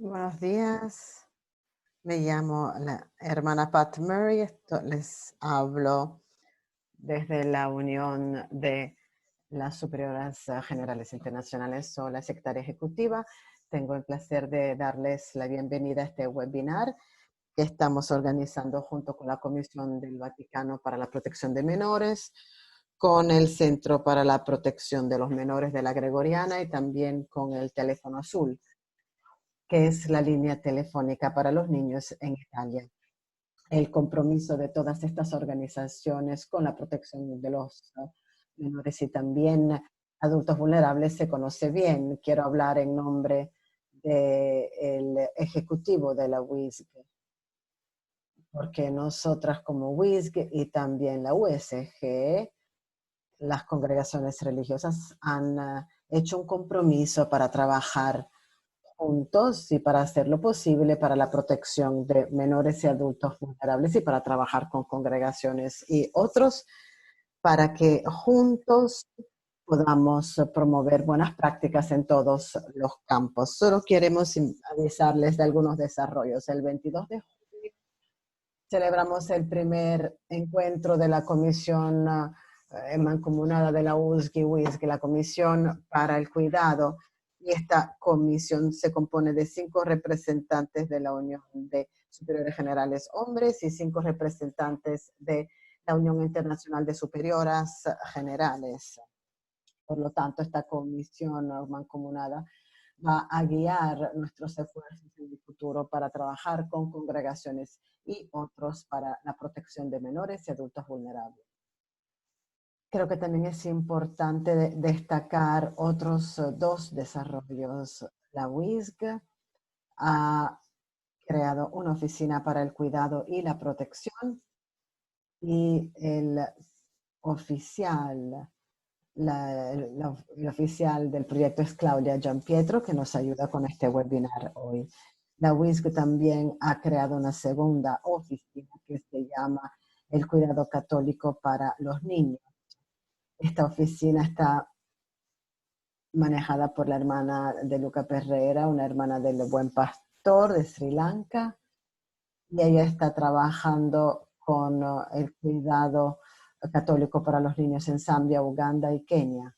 Buenos días, me llamo la hermana Pat Murray, les hablo desde la Unión de las Superioras Generales Internacionales. Soy la secretaria ejecutiva. Tengo el placer de darles la bienvenida a este webinar que estamos organizando junto con la Comisión del Vaticano para la Protección de Menores, con el Centro para la Protección de los Menores de la Gregoriana y también con el Teléfono Azul, que es la línea telefónica para los niños en Italia. El compromiso de todas estas organizaciones con la protección de los menores y también adultos vulnerables se conoce bien. Quiero hablar en nombre del ejecutivo de la WISG, porque nosotras como WISG y también la USG, las congregaciones religiosas han hecho un compromiso para trabajar juntos y para hacer lo posible para la protección de menores y adultos vulnerables y para trabajar con congregaciones y otros para que juntos podamos promover buenas prácticas en todos los campos. Solo queremos avisarles de algunos desarrollos. El 22 de julio celebramos el primer encuentro de la Comisión mancomunada de la USG-WISG, la Comisión para el Cuidado. Y esta comisión se compone de 5 representantes de la Unión de Superiores Generales Hombres y 5 representantes de la Unión Internacional de Superioras Generales. Por lo tanto, esta comisión mancomunada va a guiar nuestros esfuerzos en el futuro para trabajar con congregaciones y otros para la protección de menores y adultos vulnerables. Creo que también es importante destacar otros 2 desarrollos. La WISG ha creado una oficina para el cuidado y la protección y el oficial la oficial del proyecto es Claudia Gianpietro, que nos ayuda con este webinar hoy. La WISG también ha creado una segunda oficina que se llama el Cuidado Católico para los Niños. Esta oficina está manejada por la hermana de Luca Perrera, una hermana del Buen Pastor de Sri Lanka, y ella está trabajando con el cuidado católico para los niños en Zambia, Uganda y Kenia.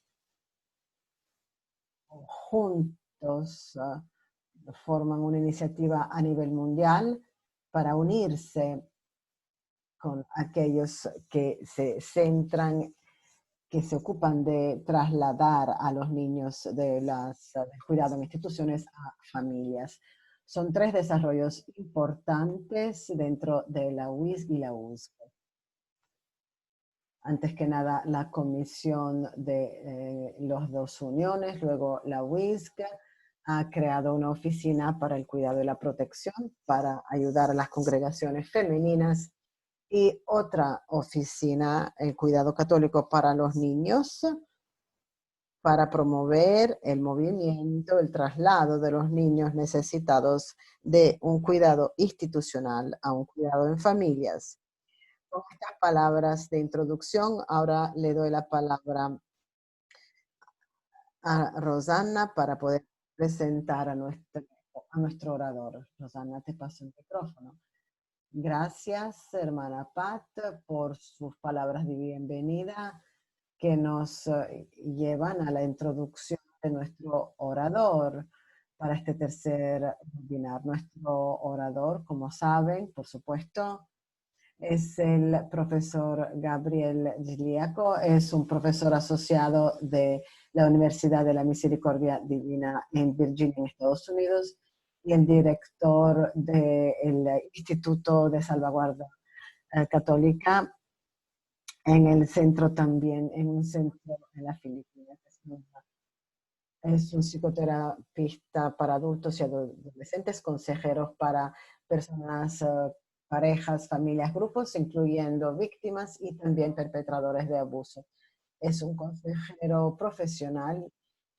Juntos forman una iniciativa a nivel mundial para unirse con aquellos que se centran, que se ocupan de trasladar a los niños del cuidado en instituciones a familias. Son 3 desarrollos importantes dentro de la WISG y la USG. Antes que nada, la comisión de las 2 uniones, luego la WISG, ha creado una oficina para el cuidado y la protección para ayudar a las congregaciones femeninas y otra oficina, el cuidado católico para los niños, para promover el movimiento, el traslado de los niños necesitados de un cuidado institucional a un cuidado en familias. Con estas palabras de introducción, ahora le doy la palabra a Rosana para poder presentar a nuestro orador. Rosana, te paso el micrófono. Gracias, hermana Pat, por sus palabras de bienvenida que nos llevan a la introducción de nuestro orador para este tercer webinar. Nuestro orador, como saben, por supuesto, es el profesor Gabriel Gigliaco, es un profesor asociado de la Universidad de la Misericordia Divina en Virginia, en Estados Unidos, y el director del Instituto de Salvaguarda Católica en el centro también, en un centro en las Filipinas. Es un psicoterapeuta para adultos y adolescentes, consejeros para personas, parejas, familias, grupos, incluyendo víctimas y también perpetradores de abuso. Es un consejero profesional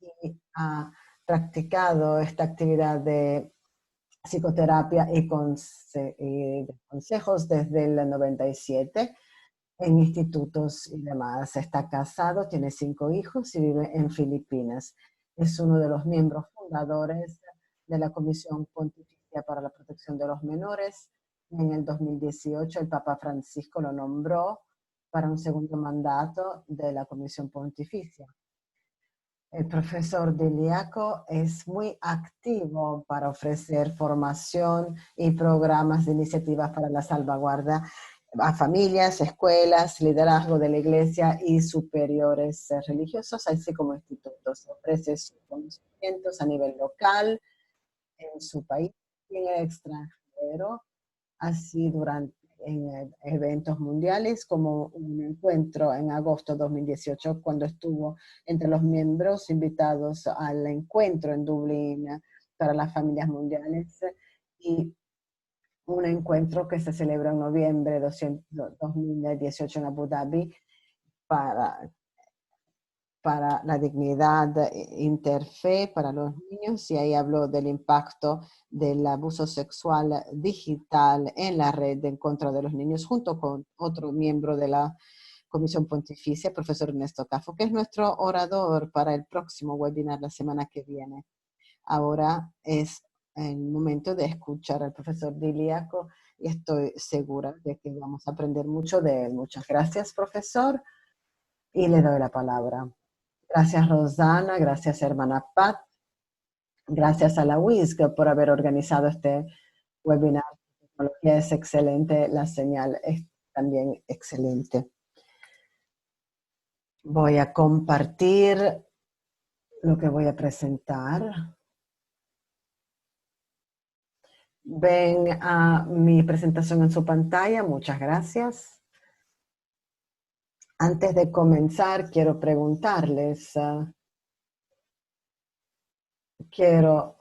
y ha practicado esta actividad de psicoterapia y consejos desde el 97 en institutos y demás. Está casado, tiene 5 hijos y vive en Filipinas. Es uno de los miembros fundadores de la Comisión Pontificia para la Protección de los Menores. En el 2018 el Papa Francisco lo nombró para un segundo mandato de la Comisión Pontificia. El profesor Diliaco es muy activo para ofrecer formación y programas de iniciativas para la salvaguarda a familias, escuelas, liderazgo de la iglesia y superiores religiosos, así como institutos. Ofrece sus conocimientos a nivel local, en su país y en el extranjero, así en eventos mundiales, como un encuentro en agosto de 2018, cuando estuvo entre los miembros invitados al encuentro en Dublín para las familias mundiales, y un encuentro que se celebra en noviembre de 2018 en Abu Dhabi para la dignidad interfe para los niños, y ahí habló del impacto del abuso sexual digital en la red en contra de los niños, junto con otro miembro de la Comisión Pontificia, profesor Ernesto Cafo, que es nuestro orador para el próximo webinar la semana que viene. Ahora es el momento de escuchar al profesor Diliaco y estoy segura de que vamos a aprender mucho de él. Muchas gracias, profesor, y le doy la palabra. Gracias, Rosana, gracias, hermana Pat, gracias a la WISC por haber organizado este webinar. La tecnología es excelente, la señal es también excelente. Voy a compartir lo que voy a presentar. Ven a mi presentación en su pantalla, muchas gracias. Antes de comenzar, quiero preguntarles, quiero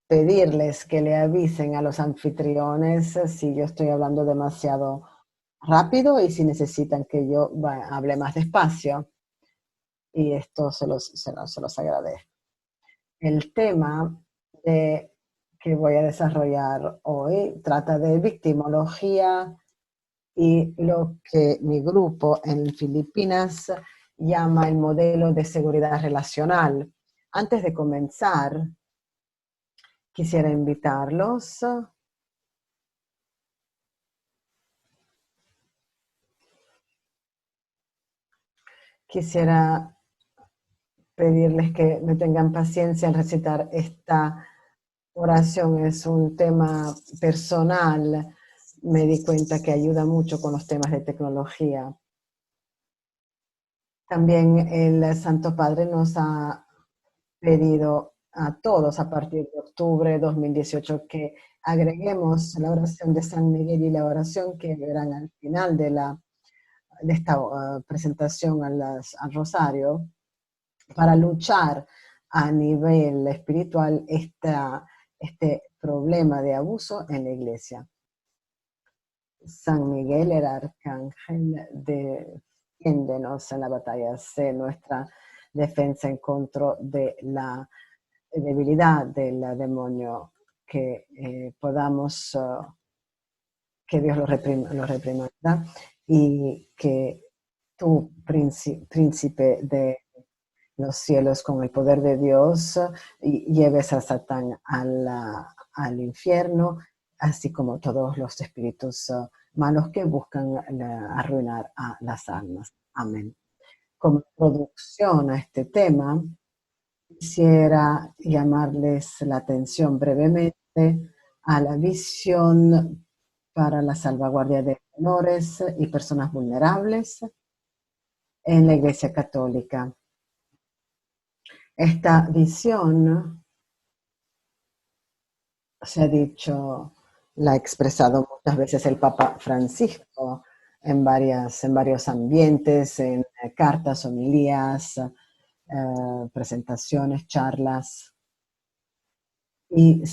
pedirles que le avisen a los anfitriones si yo estoy hablando demasiado rápido y si necesitan que yo hable más despacio. Y esto se los agradezco. El tema que voy a desarrollar hoy trata de victimología y lo que mi grupo en Filipinas llama el modelo de seguridad relacional. Antes de comenzar, quisiera invitarlos pedirles que me tengan paciencia en recitar esta oración. Es un tema personal. Me di cuenta que ayuda mucho con los temas de tecnología. También el Santo Padre nos ha pedido a todos a partir de octubre de 2018 que agreguemos la oración de San Miguel y la oración que verán al final de esta presentación al Rosario, para luchar a nivel espiritual este problema de abuso en la iglesia. San Miguel, el arcángel, defiéndenos en la batalla, sé nuestra defensa en contra de la debilidad del demonio, que podamos, que Dios lo reprimanda, y que tú, príncipe de los cielos, con el poder de Dios, y lleves a Satán al infierno, así como todos los espíritus malos que buscan arruinar a las almas. Amén. Como introducción a este tema, quisiera llamarles la atención brevemente a la visión para la salvaguardia de menores y personas vulnerables en la Iglesia Católica. Esta visión, se ha dicho, la ha expresado muchas veces el Papa Francisco en varios ambientes, en cartas, homilías, presentaciones, charlas, y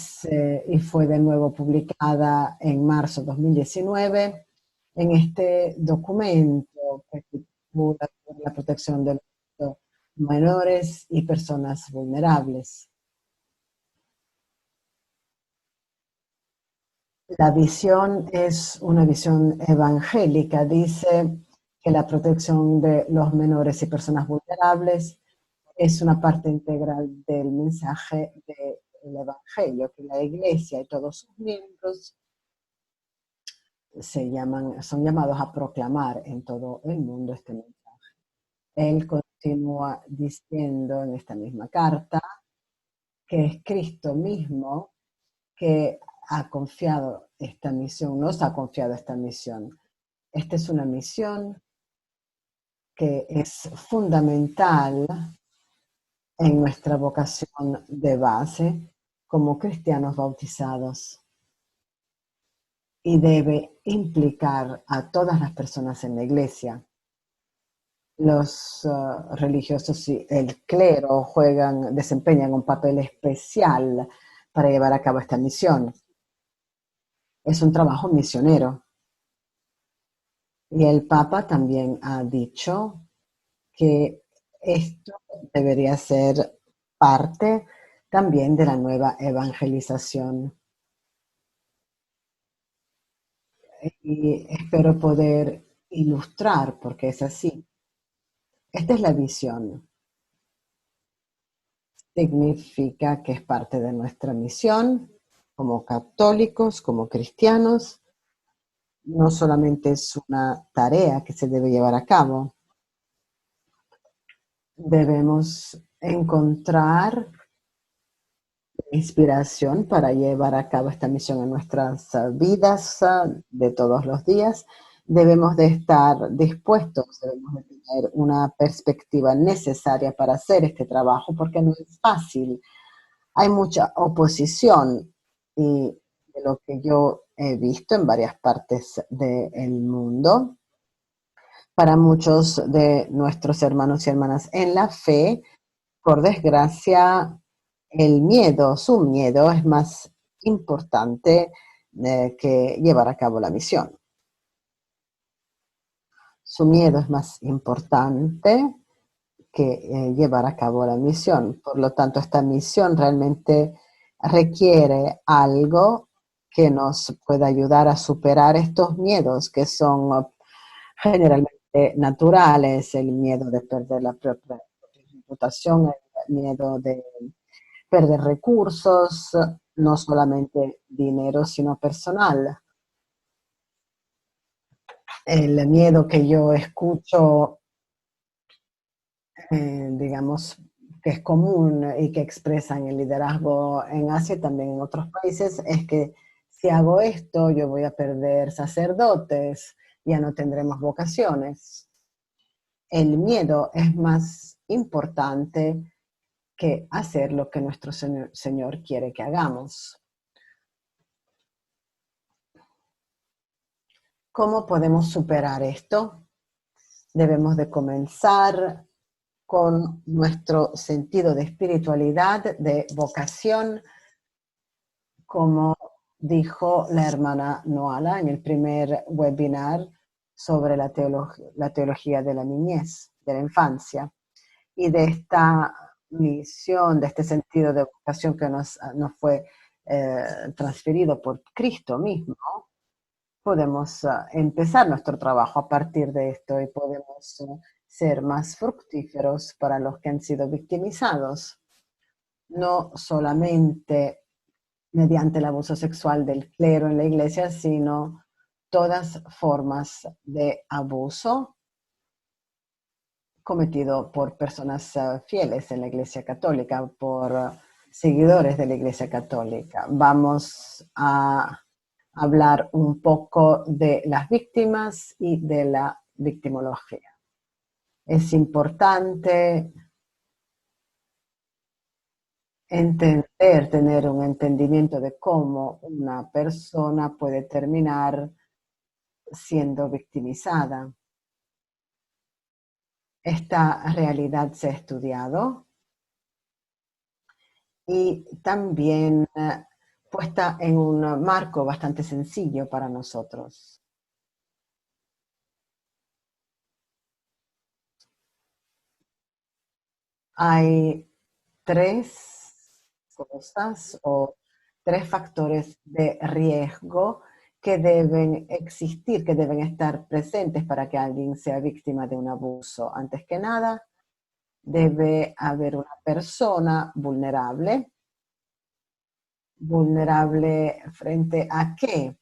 fue de nuevo publicada en marzo de 2019 en este documento que titula La protección de los menores y personas vulnerables. La visión es una visión evangélica. Dice que la protección de los menores y personas vulnerables es una parte integral del mensaje de el Evangelio, que la Iglesia y todos sus miembros son llamados a proclamar en todo el mundo este mensaje. Él continúa diciendo en esta misma carta que es Cristo mismo que ha confiado esta misión, nos ha confiado esta misión. Esta es una misión que es fundamental en nuestra vocación de base como cristianos bautizados y debe implicar a todas las personas en la iglesia. Los religiosos y el clero desempeñan un papel especial para llevar a cabo esta misión. Es un trabajo misionero. Y el Papa también ha dicho que esto debería ser parte también de la nueva evangelización. Y espero poder ilustrar porque es así. Esta es la visión. Significa que es parte de nuestra misión como católicos, como cristianos. No solamente es una tarea que se debe llevar a cabo. Debemos encontrar inspiración para llevar a cabo esta misión en nuestras vidas de todos los días. Debemos de estar dispuestos, debemos de tener una perspectiva necesaria para hacer este trabajo porque no es fácil. Hay mucha oposición y de lo que yo he visto en varias partes del mundo, para muchos de nuestros hermanos y hermanas en la fe, por desgracia, su miedo es más importante que llevar a cabo la misión. Su miedo es más importante que llevar a cabo la misión. Por lo tanto, esta misión realmente requiere algo que nos pueda ayudar a superar estos miedos que son generalmente naturales, el miedo de perder la propia reputación, el miedo de perder recursos, no solamente dinero, sino personal. El miedo que yo escucho, digamos, que es común y que expresan el liderazgo en Asia y también en otros países, es que si hago esto, yo voy a perder sacerdotes, ya no tendremos vocaciones. El miedo es más importante que hacer lo que nuestro Señor quiere que hagamos. ¿Cómo podemos superar esto? Debemos de comenzar con nuestro sentido de espiritualidad, de vocación, como dijo la hermana Noala en el primer webinar sobre la teología de la niñez, de la infancia, y de esta misión, de este sentido de vocación que nos fue transferido por Cristo mismo. Podemos empezar nuestro trabajo a partir de esto y podemos ser más fructíferos para los que han sido victimizados, no solamente mediante el abuso sexual del clero en la iglesia, sino todas formas de abuso cometido por personas fieles en la iglesia católica, por seguidores de la iglesia católica. Vamos a hablar un poco de las víctimas y de la victimología. Es importante tener un entendimiento de cómo una persona puede terminar siendo victimizada. Esta realidad se ha estudiado y también puesta en un marco bastante sencillo para nosotros. Hay tres cosas o tres factores de riesgo que deben existir, que deben estar presentes para que alguien sea víctima de un abuso. Antes que nada, debe haber una persona vulnerable. ¿Vulnerable frente a qué?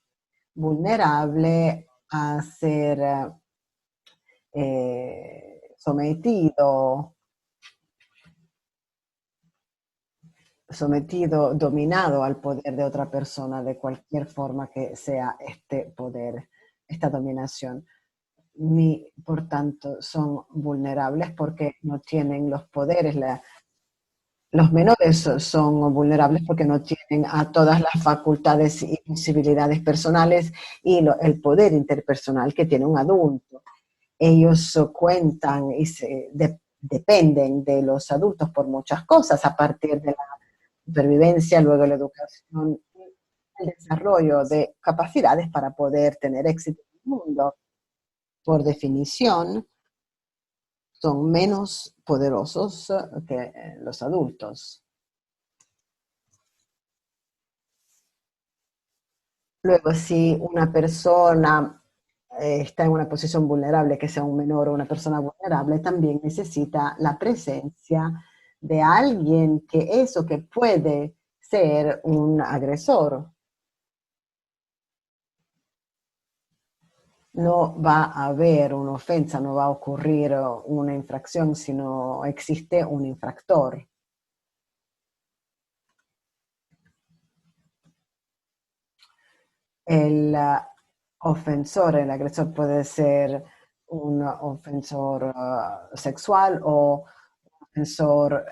Vulnerable a ser sometido, dominado al poder de otra persona, de cualquier forma que sea este poder, esta dominación. Por tanto, son vulnerables porque no tienen los poderes. Los menores son vulnerables porque no tienen a todas las facultades y posibilidades personales y el poder interpersonal que tiene un adulto. Ellos cuentan y dependen de los adultos por muchas cosas, a partir de la supervivencia, luego la educación, el desarrollo de capacidades para poder tener éxito en el mundo. Por definición, son menos poderosos que los adultos. Luego, si una persona está en una posición vulnerable, que sea un menor o una persona vulnerable, también necesita la presencia de alguien que eso que puede ser un agresor. No va a haber una ofensa, no va a ocurrir una infracción, sino existe un infractor. El ofensor, el agresor puede ser un ofensor sexual o un ofensor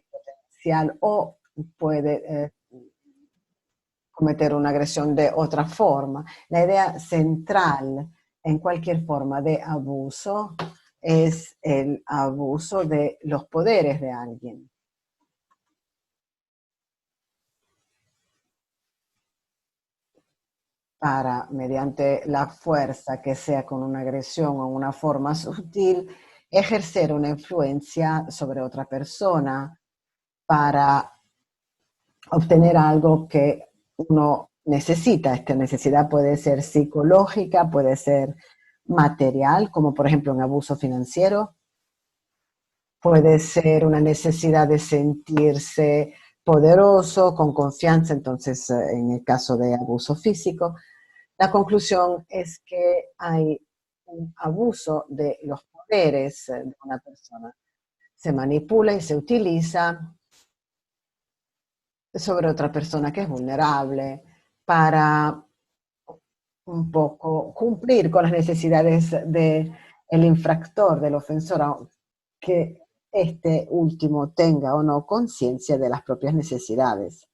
potencial o puede cometer una agresión de otra forma. La idea central en cualquier forma de abuso es el abuso de los poderes de alguien. Para, mediante la fuerza, que sea con una agresión o una forma sutil, ejercer una influencia sobre otra persona para obtener algo que uno necesita. Esta necesidad puede ser psicológica, puede ser material, como por ejemplo un abuso financiero, puede ser una necesidad de sentirse poderoso, con confianza, entonces en el caso de abuso físico. La conclusión es que hay un abuso de los poderes de una persona. Se manipula y se utiliza sobre otra persona que es vulnerable para un poco cumplir con las necesidades del infractor, del ofensor, que este último tenga o no conciencia de las propias necesidades.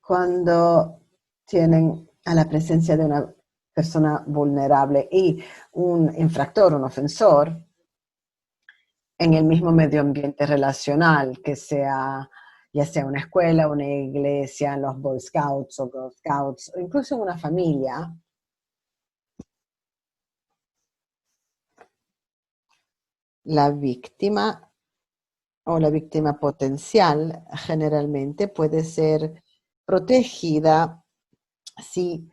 Cuando tienen a la presencia de una persona vulnerable y un infractor, un ofensor, en el mismo medio ambiente relacional, que sea ya sea una escuela, una iglesia, en los Boy Scouts o Girl Scouts, o incluso en una familia, la víctima o la víctima potencial generalmente puede ser protegida si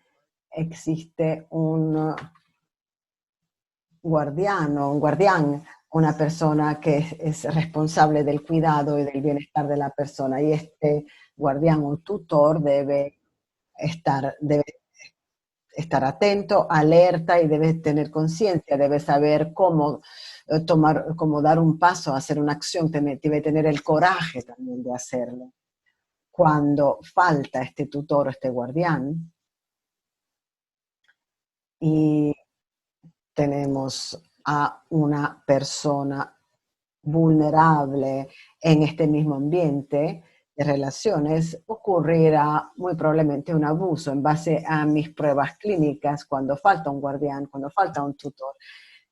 existe un guardiano, un guardián, una persona que es responsable del cuidado y del bienestar de la persona. Y este guardián o tutor debe estar atento, alerta y debe tener conciencia, debe saber cómo tomar, cómo dar un paso, hacer una acción, debe tener el coraje también de hacerlo. Cuando falta este tutor o este guardián y tenemos a una persona vulnerable en este mismo ambiente de relaciones, ocurrirá muy probablemente un abuso en base a mis pruebas clínicas cuando falta un guardián, cuando falta un tutor.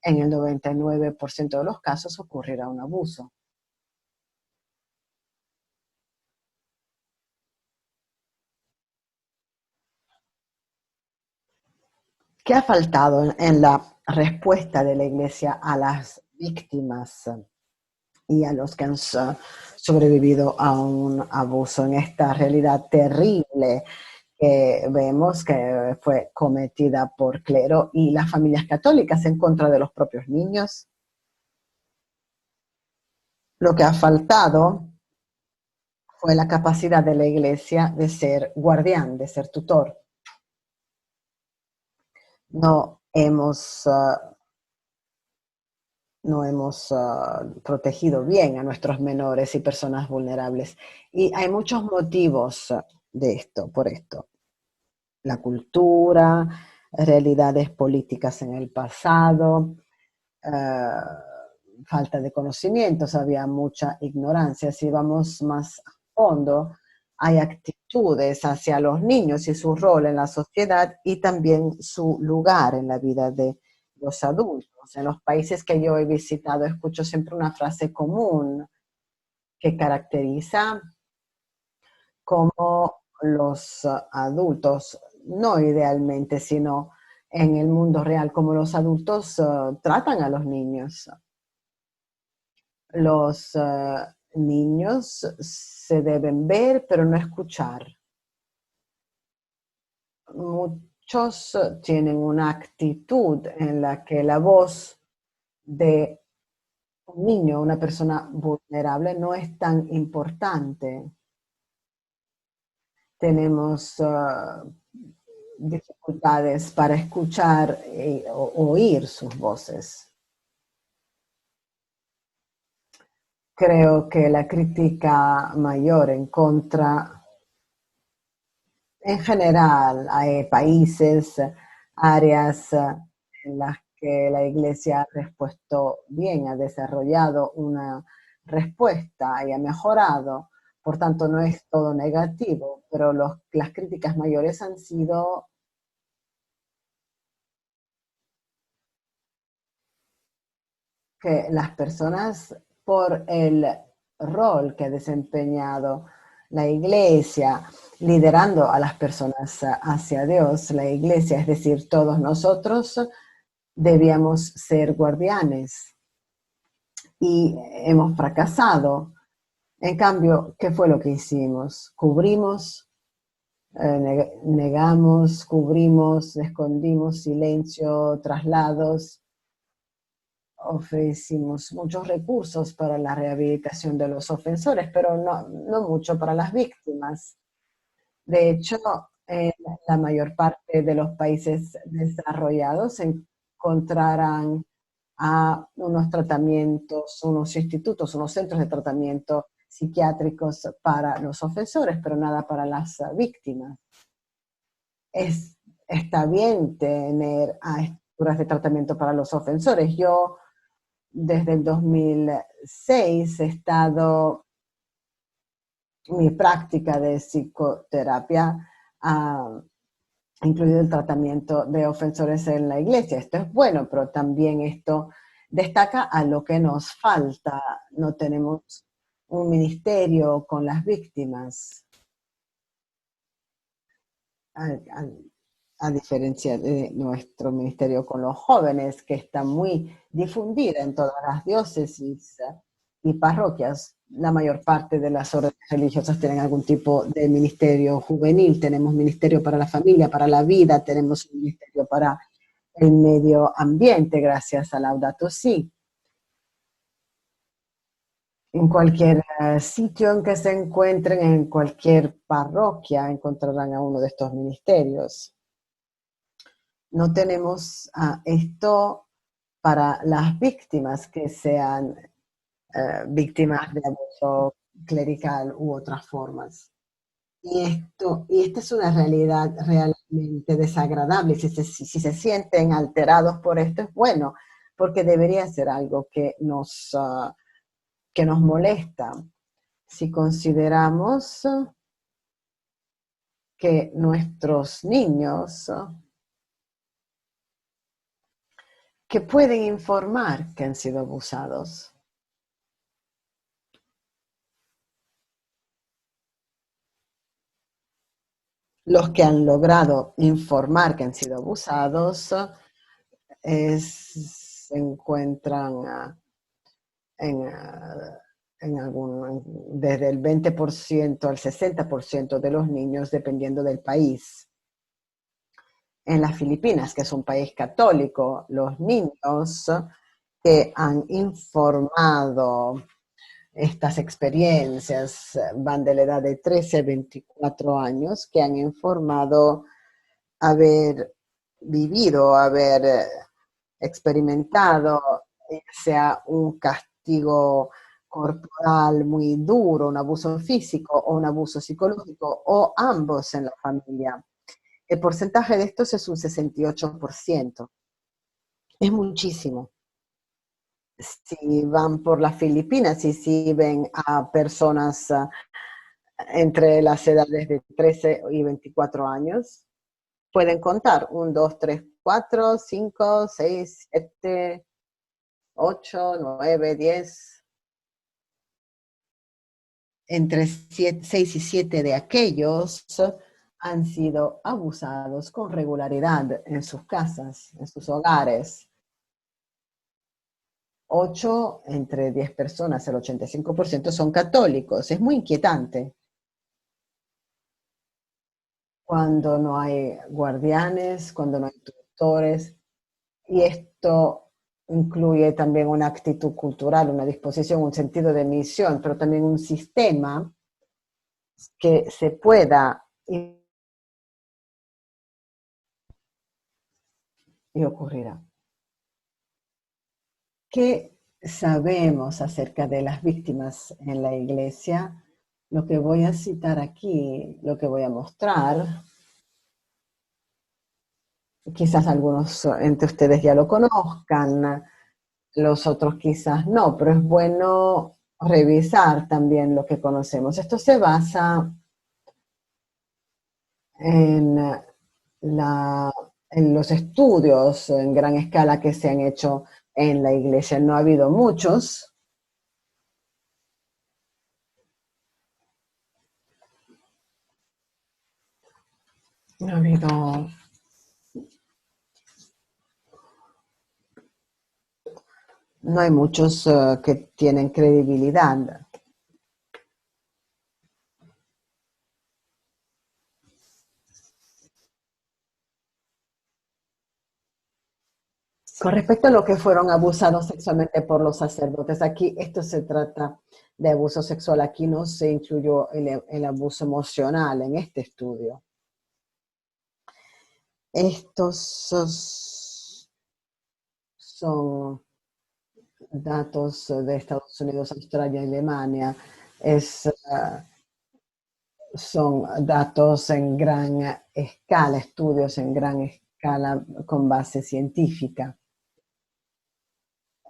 En el 99% de los casos ocurrirá un abuso. ¿Qué ha faltado en la respuesta de la Iglesia a las víctimas y a los que han sobrevivido a un abuso en esta realidad terrible que vemos que fue cometida por clero y las familias católicas en contra de los propios niños? Lo que ha faltado fue la capacidad de la Iglesia de ser guardián, de ser tutor. No hemos, protegido bien a nuestros menores y personas vulnerables. Y hay muchos motivos de esto, por esto. La cultura, realidades políticas en el pasado, falta de conocimientos, había mucha ignorancia. Si vamos más a fondo, hay actitudes hacia los niños y su rol en la sociedad y también su lugar en la vida de los adultos. En los países que yo he visitado, escucho siempre una frase común que caracteriza cómo los adultos, no idealmente, sino en el mundo real, cómo los adultos tratan a los niños. Los niños se deben ver, pero no escuchar. Muchos tienen una actitud en la que la voz de un niño, una persona vulnerable, no es tan importante. Tenemos dificultades para escuchar o oír sus voces. Creo que la crítica mayor en contra, en general, hay países, áreas en las que la Iglesia ha respuesto bien, ha desarrollado una respuesta y ha mejorado. Por tanto, no es todo negativo, pero las críticas mayores han sido que las personas, por el rol que ha desempeñado la Iglesia, liderando a las personas hacia Dios, la Iglesia, es decir, todos nosotros, debíamos ser guardianes y hemos fracasado. En cambio, ¿qué fue lo que hicimos? Cubrimos, negamos, cubrimos, escondimos, silencio, traslados. Ofrecimos muchos recursos para la rehabilitación de los ofensores, pero no mucho para las víctimas. De hecho, en la mayor parte de los países desarrollados se encontrarán a unos tratamientos, unos institutos, unos centros de tratamiento psiquiátricos para los ofensores, pero nada para las víctimas. Está bien tener estructuras de tratamiento para los ofensores. Yo desde el 2006 he estado, mi práctica de psicoterapia ha incluido el tratamiento de ofensores en la iglesia. Esto es bueno, pero también esto destaca a lo que nos falta. No tenemos un ministerio con las víctimas, a diferencia de nuestro ministerio con los jóvenes, que está muy difundida en todas las diócesis y parroquias. La mayor parte de las órdenes religiosas tienen algún tipo de ministerio juvenil. Tenemos ministerio para la familia, para la vida, tenemos un ministerio para el medio ambiente, gracias a Laudato Si. En cualquier sitio en que se encuentren, en cualquier parroquia, encontrarán a uno de estos ministerios. No tenemos esto para las víctimas que sean víctimas de abuso clerical u otras formas. Y esta es una realidad realmente desagradable. Si se sienten alterados por esto, es bueno, porque debería ser algo que nos molesta. Si consideramos que nuestros niños que pueden informar que han sido abusados. Los que han logrado informar que han sido abusados se encuentran desde el 20% al 60% de los niños, dependiendo del país. En las Filipinas, que es un país católico, los niños que han informado Estas experiencias van de la edad de 13 a 24 años que han informado haber vivido, haber experimentado, sea un castigo corporal muy duro, un abuso físico o un abuso psicológico, o ambos en la familia. El porcentaje de estos es un 68%. Es muchísimo. Si van por las Filipinas y si ven a personas entre las edades de 13 y 24 años, pueden contar 1, 2, 3, 4, 5, 6, 7, 8, 9, 10. Entre 6 y 7 de aquellos han sido abusados con regularidad en sus casas, en sus hogares. 8 entre 10 personas, el 85% son católicos. Es muy inquietante cuando no hay guardianes, cuando no hay tutores, y esto incluye también una actitud cultural, una disposición, un sentido de misión, pero también un sistema que se pueda y ocurrirá. ¿Qué sabemos acerca de las víctimas en la iglesia? Lo que voy a citar aquí, lo que voy a mostrar, quizás algunos entre ustedes ya lo conozcan, los otros quizás no, pero es bueno revisar también lo que conocemos. Esto se basa en, la, en los estudios en gran escala que se han hecho en la iglesia. No ha habido muchos. No ha habido. No hay muchos que tienen credibilidad. Con respecto a lo que fueron abusados sexualmente por los sacerdotes, aquí esto se trata de abuso sexual, aquí no se incluyó el abuso emocional en este estudio. Estos son datos de Estados Unidos, Australia y Alemania. Son datos en gran escala, estudios en gran escala con base científica.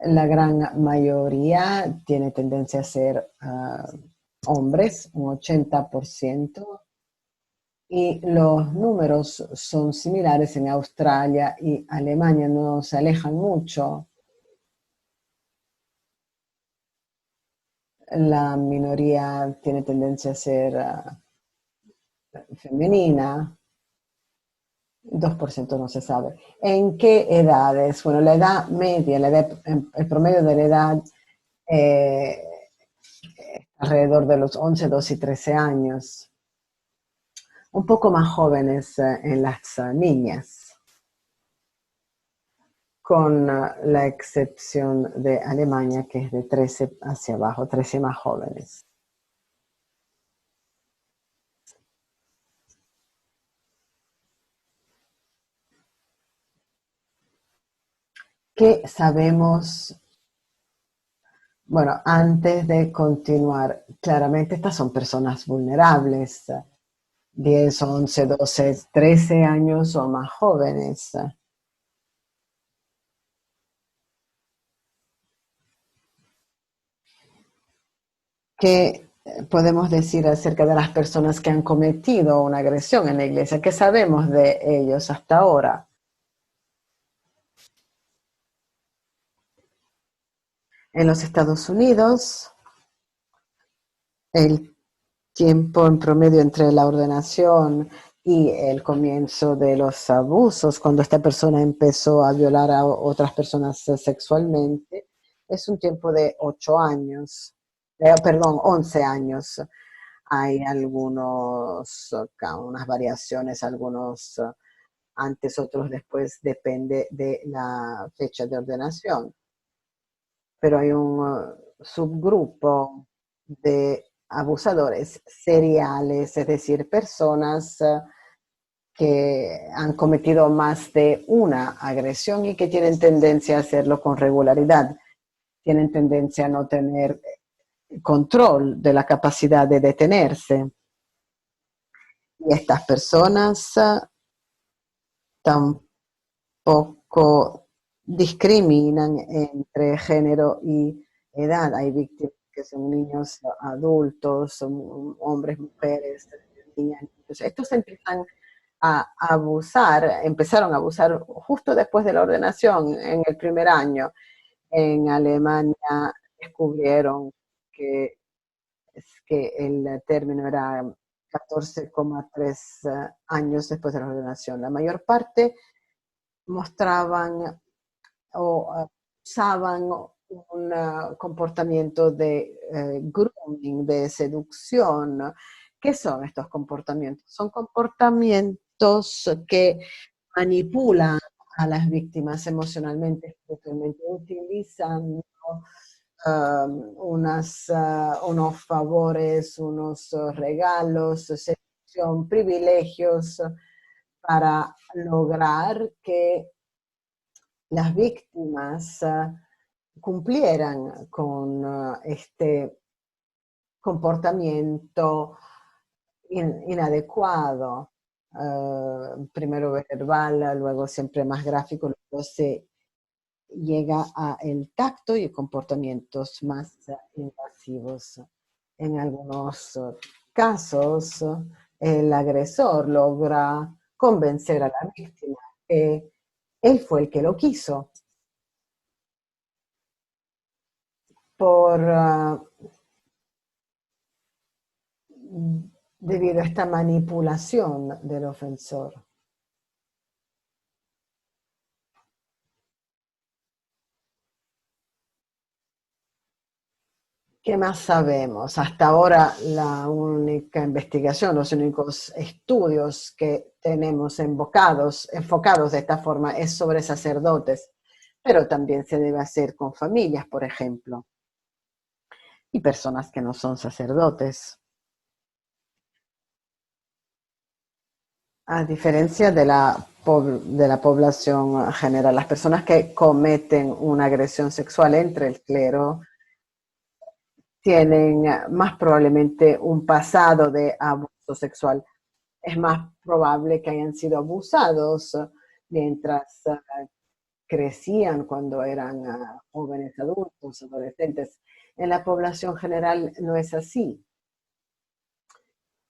La gran mayoría tiene tendencia a ser hombres, un 80%, y los números son similares en Australia y Alemania, no se alejan mucho. La minoría tiene tendencia a ser femenina, 2% no se sabe. ¿En qué edades? Bueno, la edad media, el promedio de la edad eh, alrededor de los 11, 12 y 13 años. Un poco más jóvenes en las niñas, con la excepción de Alemania, que es de 13 hacia abajo, 13 más jóvenes. ¿Qué sabemos? Bueno, antes de continuar, claramente estas son personas vulnerables, 10, 11, 12, 13 años o más jóvenes. ¿Qué podemos decir acerca de las personas que han cometido una agresión en la iglesia? ¿Qué sabemos de ellos hasta ahora? En los Estados Unidos, el tiempo en promedio entre la ordenación y el comienzo de los abusos, cuando esta persona empezó a violar a otras personas sexualmente, es un tiempo de 8 años, perdón, 11 años. Hay unas variaciones, algunos antes, otros después, depende de la fecha de ordenación. Pero hay un subgrupo de abusadores seriales, es decir, personas que han cometido más de una agresión y que tienen tendencia a hacerlo con regularidad. Tienen tendencia a no tener control de la capacidad de detenerse. Y estas personas tampoco discriminan entre género y edad. Hay víctimas que son niños, adultos, son hombres, mujeres, niñas. Entonces, estos empiezan a abusar, empezaron a abusar justo después de la ordenación, en el primer año. En Alemania descubrieron que, que el término era 14,3 años después de la ordenación. La mayor parte mostraban o usaban un comportamiento de grooming, de seducción. ¿Qué son estos comportamientos? Son comportamientos que manipulan a las víctimas emocionalmente, espiritualmente, utilizan unos favores, unos regalos, seducción, privilegios para lograr que las víctimas cumplieran con este comportamiento inadecuado, primero verbal, luego siempre más gráfico, luego se llega al tacto y comportamientos más invasivos. En algunos casos, el agresor logra convencer a la víctima que él fue el que lo quiso. Debido a esta manipulación del ofensor. ¿Qué más sabemos? Hasta ahora la única investigación, los únicos estudios que tenemos enfocados de esta forma es sobre sacerdotes, pero también se debe hacer con familias, por ejemplo, y personas que no son sacerdotes. A diferencia de la población general, las personas que cometen una agresión sexual entre el clero tienen más probablemente un pasado de abuso sexual. Es más probable que hayan sido abusados mientras crecían, cuando eran jóvenes, adultos, adolescentes. En la población general no es así.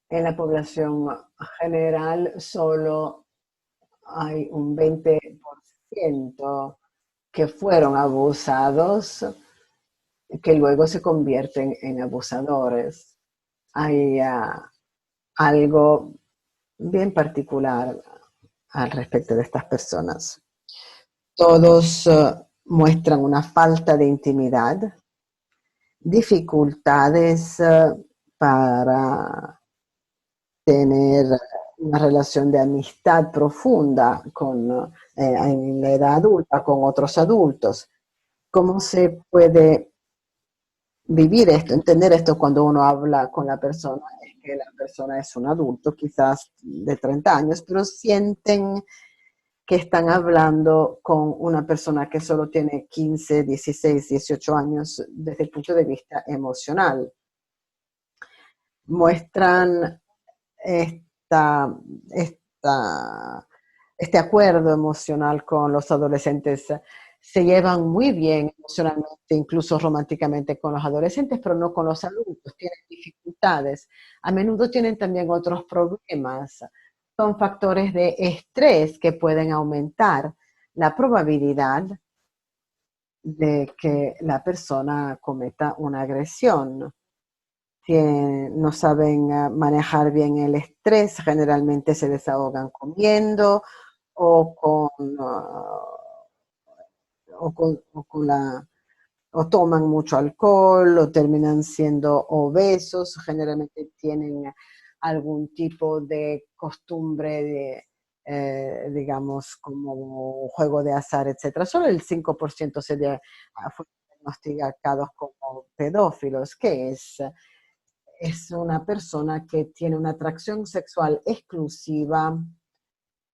En la población general solo hay un 20% que fueron abusados, que luego se convierten en abusadores. Hay algo bien particular al respecto de estas personas. Todos muestran una falta de intimidad, dificultades para tener una relación de amistad profunda en la edad adulta, con otros adultos. ¿Cómo se puede vivir esto, entender esto cuando uno habla con la persona? Es que la persona es un adulto, quizás de 30 años, pero sienten que están hablando con una persona que solo tiene 15, 16, 18 años desde el punto de vista emocional. Muestran esta, este acuerdo emocional con los adolescentes. Se llevan muy bien emocionalmente, incluso románticamente con los adolescentes, pero no con los adultos. Tienen dificultades. A menudo tienen también otros problemas. Son factores de estrés que pueden aumentar la probabilidad de que la persona cometa una agresión. No saben manejar bien el estrés, generalmente se desahogan comiendo o o toman mucho alcohol o terminan siendo obesos, generalmente tienen algún tipo de costumbre digamos, como juego de azar, etcétera. Solo el 5% fue diagnosticados como pedófilos. ¿Qué es? Es una persona que tiene una atracción sexual exclusiva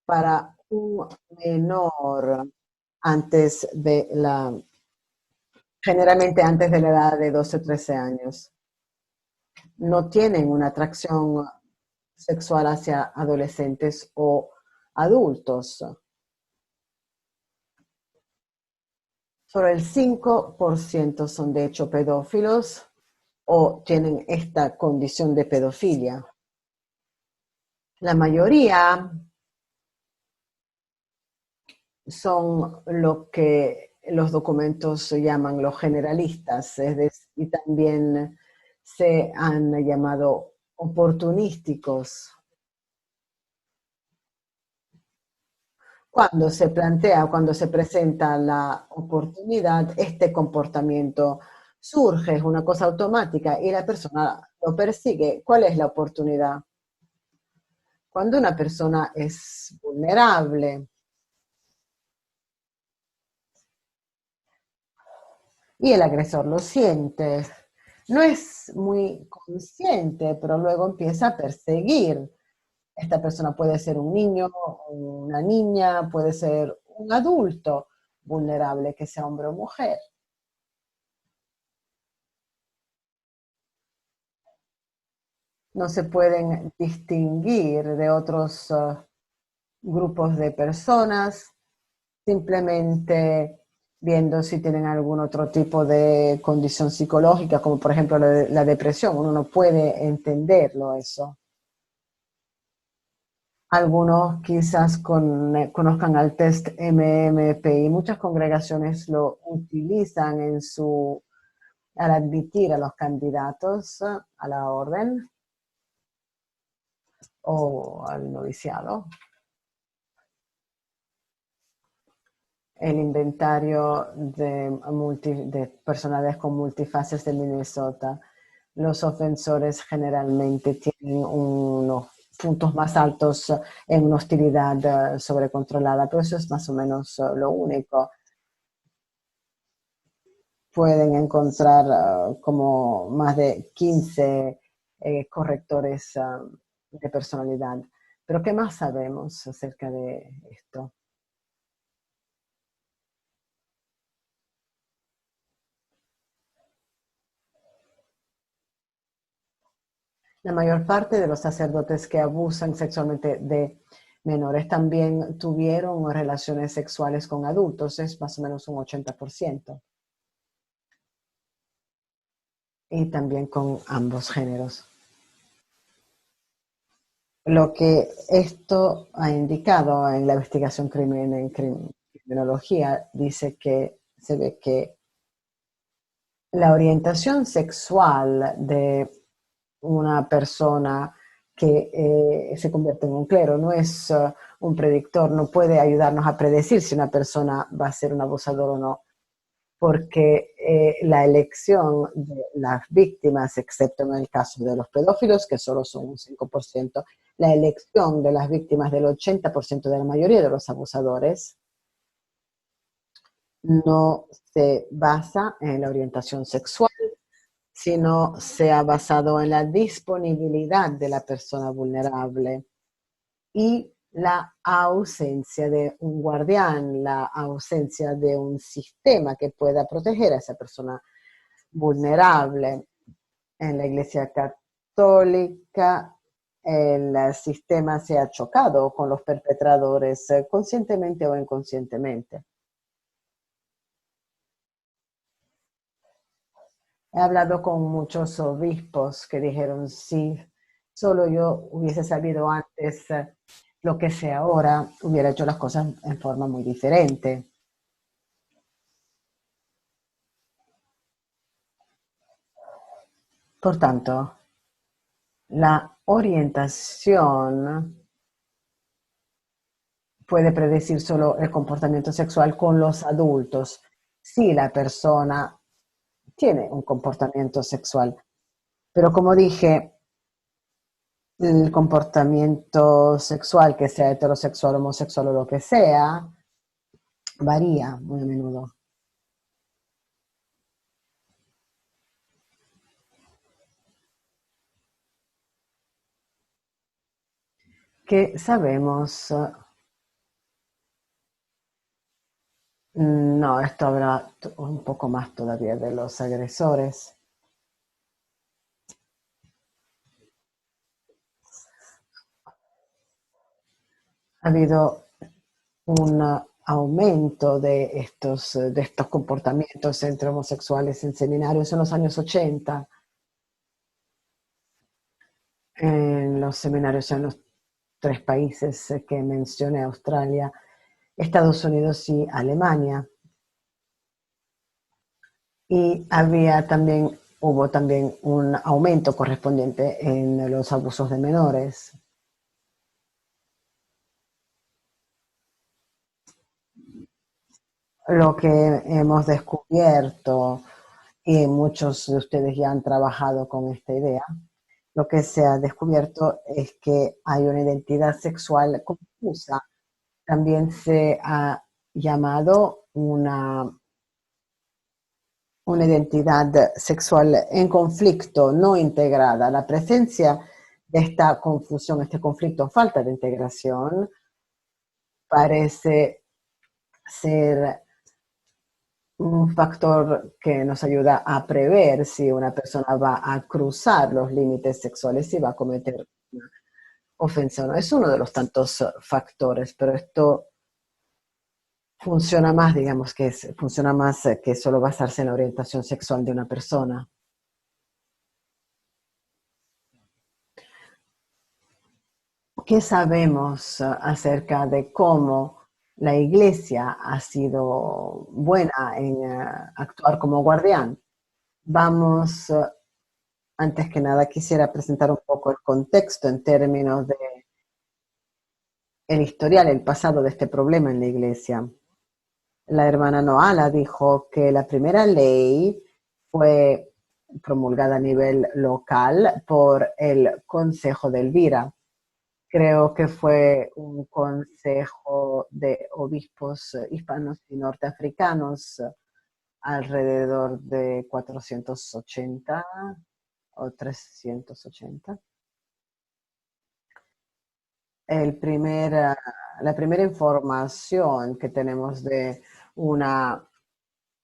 para un menor antes de generalmente antes de la edad de 12 o 13 años. No tienen una atracción sexual hacia adolescentes o adultos. Solo el 5% son de hecho pedófilos o tienen esta condición de pedofilia. La mayoría son lo que los documentos llaman los generalistas, y también se han llamado oportunísticos. Cuando se plantea, cuando se presenta la oportunidad, este comportamiento surge, es una cosa automática y la persona lo persigue. ¿Cuál es la oportunidad? Cuando una persona es vulnerable y el agresor lo siente, no es muy consciente, pero luego empieza a perseguir. Esta persona puede ser un niño, una niña, puede ser un adulto vulnerable, que sea hombre o mujer. No se pueden distinguir de otros grupos de personas, simplemente viendo si tienen algún otro tipo de condición psicológica, como por ejemplo la depresión. Uno no puede entenderlo eso. Algunos quizás conozcan al test MMPI. Muchas congregaciones lo utilizan al admitir a los candidatos a la orden o al noviciado. El inventario de personalidades con multifases de Minnesota. Los ofensores generalmente tienen unos puntos más altos en una hostilidad sobrecontrolada, pero eso es más o menos lo único. Pueden encontrar como más de 15 correctores de personalidad. Pero ¿qué más sabemos acerca de esto? La mayor parte de los sacerdotes que abusan sexualmente de menores también tuvieron relaciones sexuales con adultos, es más o menos un 80%. Y también con ambos géneros. Lo que esto ha indicado en la investigación en criminología dice que se ve que la orientación sexual de una persona que se convierte en un clero no es un predictor, no puede ayudarnos a predecir si una persona va a ser un abusador o no, porque la elección de las víctimas, excepto en el caso de los pedófilos, que solo son un 5%, la elección de las víctimas del 80% de la mayoría de los abusadores no se basa en la orientación sexual, sino se ha basado en la disponibilidad de la persona vulnerable y la ausencia de un guardián, la ausencia de un sistema que pueda proteger a esa persona vulnerable. En la Iglesia Católica, el sistema se ha chocado con los perpetradores conscientemente o inconscientemente. He hablado con muchos obispos que dijeron, si solo yo hubiese sabido antes lo que sé ahora, hubiera hecho las cosas en forma muy diferente. Por tanto, la orientación puede predecir solo el comportamiento sexual con los adultos si la persona tiene un comportamiento sexual. Pero como dije, el comportamiento sexual, que sea heterosexual, homosexual o lo que sea, varía muy a menudo. ¿Qué sabemos? No, esto habla un poco más todavía de los agresores. Ha habido un aumento de estos comportamientos entre homosexuales en seminarios en los años 80, en los seminarios en los tres países que mencioné: Australia, Estados Unidos y Alemania. Y hubo también un aumento correspondiente en los abusos de menores. Lo que hemos descubierto, y muchos de ustedes ya han trabajado con esta idea, lo que se ha descubierto es que hay una identidad sexual confusa. También se ha llamado una identidad sexual en conflicto, no integrada. La presencia de esta confusión, este conflicto, falta de integración, parece ser un factor que nos ayuda a prever si una persona va a cruzar los límites sexuales y va a cometer una ofensa o no. Es uno de los tantos factores, pero esto funciona más, digamos que funciona más que solo basarse en la orientación sexual de una persona. ¿Qué sabemos acerca de cómo la Iglesia ha sido buena en actuar como guardián? Vamos, antes que nada, quisiera presentar un poco el contexto en términos de el historial, el pasado de este problema en la Iglesia. La hermana Noala dijo que la primera ley fue promulgada a nivel local por el Consejo de Elvira. Creo que fue un consejo de obispos hispanos y norteafricanos alrededor de 480 o 380. La primera información que tenemos de una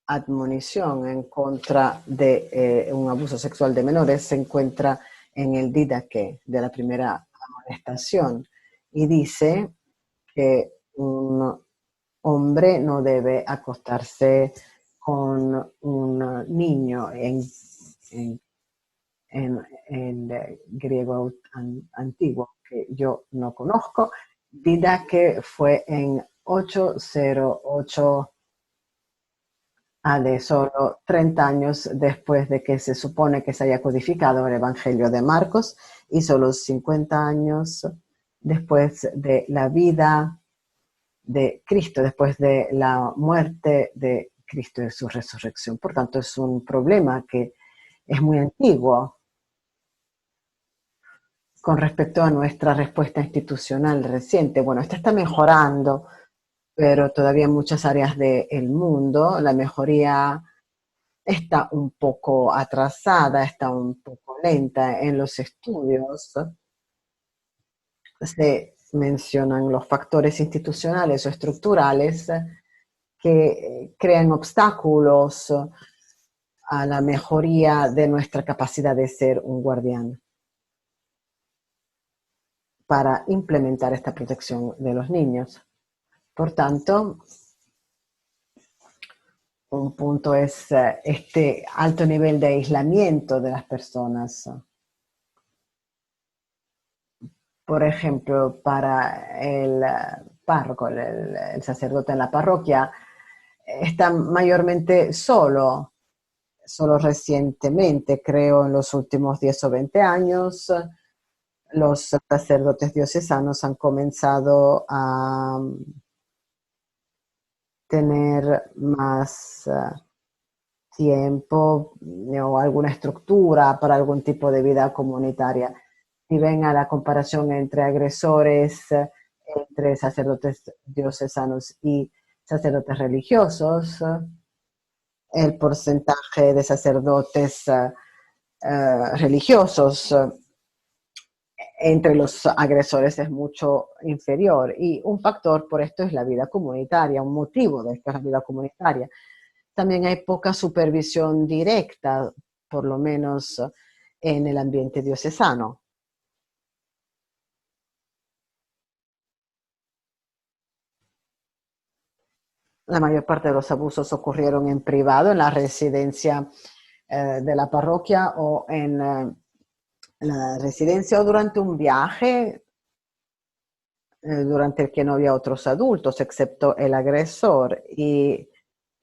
admonición en contra de un abuso sexual de menores se encuentra en el Didaque de la primera amonestación, y dice que un hombre no debe acostarse con un niño en, en griego antiguo, que yo no conozco. Didaque fue en 808 AD, solo 30 años después de que se supone que se haya codificado el Evangelio de Marcos, y solo 50 años después de la vida de Cristo, después de la muerte de Cristo y su resurrección. Por tanto, es un problema que es muy antiguo con respecto a nuestra respuesta institucional reciente. Bueno, esta está mejorando, pero todavía en muchas áreas del mundo la mejoría está un poco atrasada, está un poco lenta. En los estudios se mencionan los factores institucionales o estructurales que crean obstáculos a la mejoría de nuestra capacidad de ser un guardián para implementar esta protección de los niños. Por tanto, un punto es este alto nivel de aislamiento de las personas. Por ejemplo, para el párroco, el sacerdote en la parroquia, está mayormente solo recientemente, creo en los últimos 10 o 20 años, los sacerdotes diocesanos han comenzado a tener más tiempo o alguna estructura para algún tipo de vida comunitaria. Si ven a la comparación entre agresores, entre sacerdotes diocesanos y sacerdotes religiosos, el porcentaje de sacerdotes religiosos entre los agresores es mucho inferior. Y un factor por esto es la vida comunitaria, un motivo de esto es la vida comunitaria. También hay poca supervisión directa, por lo menos en el ambiente diocesano. La mayor parte de los abusos ocurrieron en privado, en la residencia de la parroquia o en la residencia o durante un viaje durante el que no había otros adultos excepto el agresor y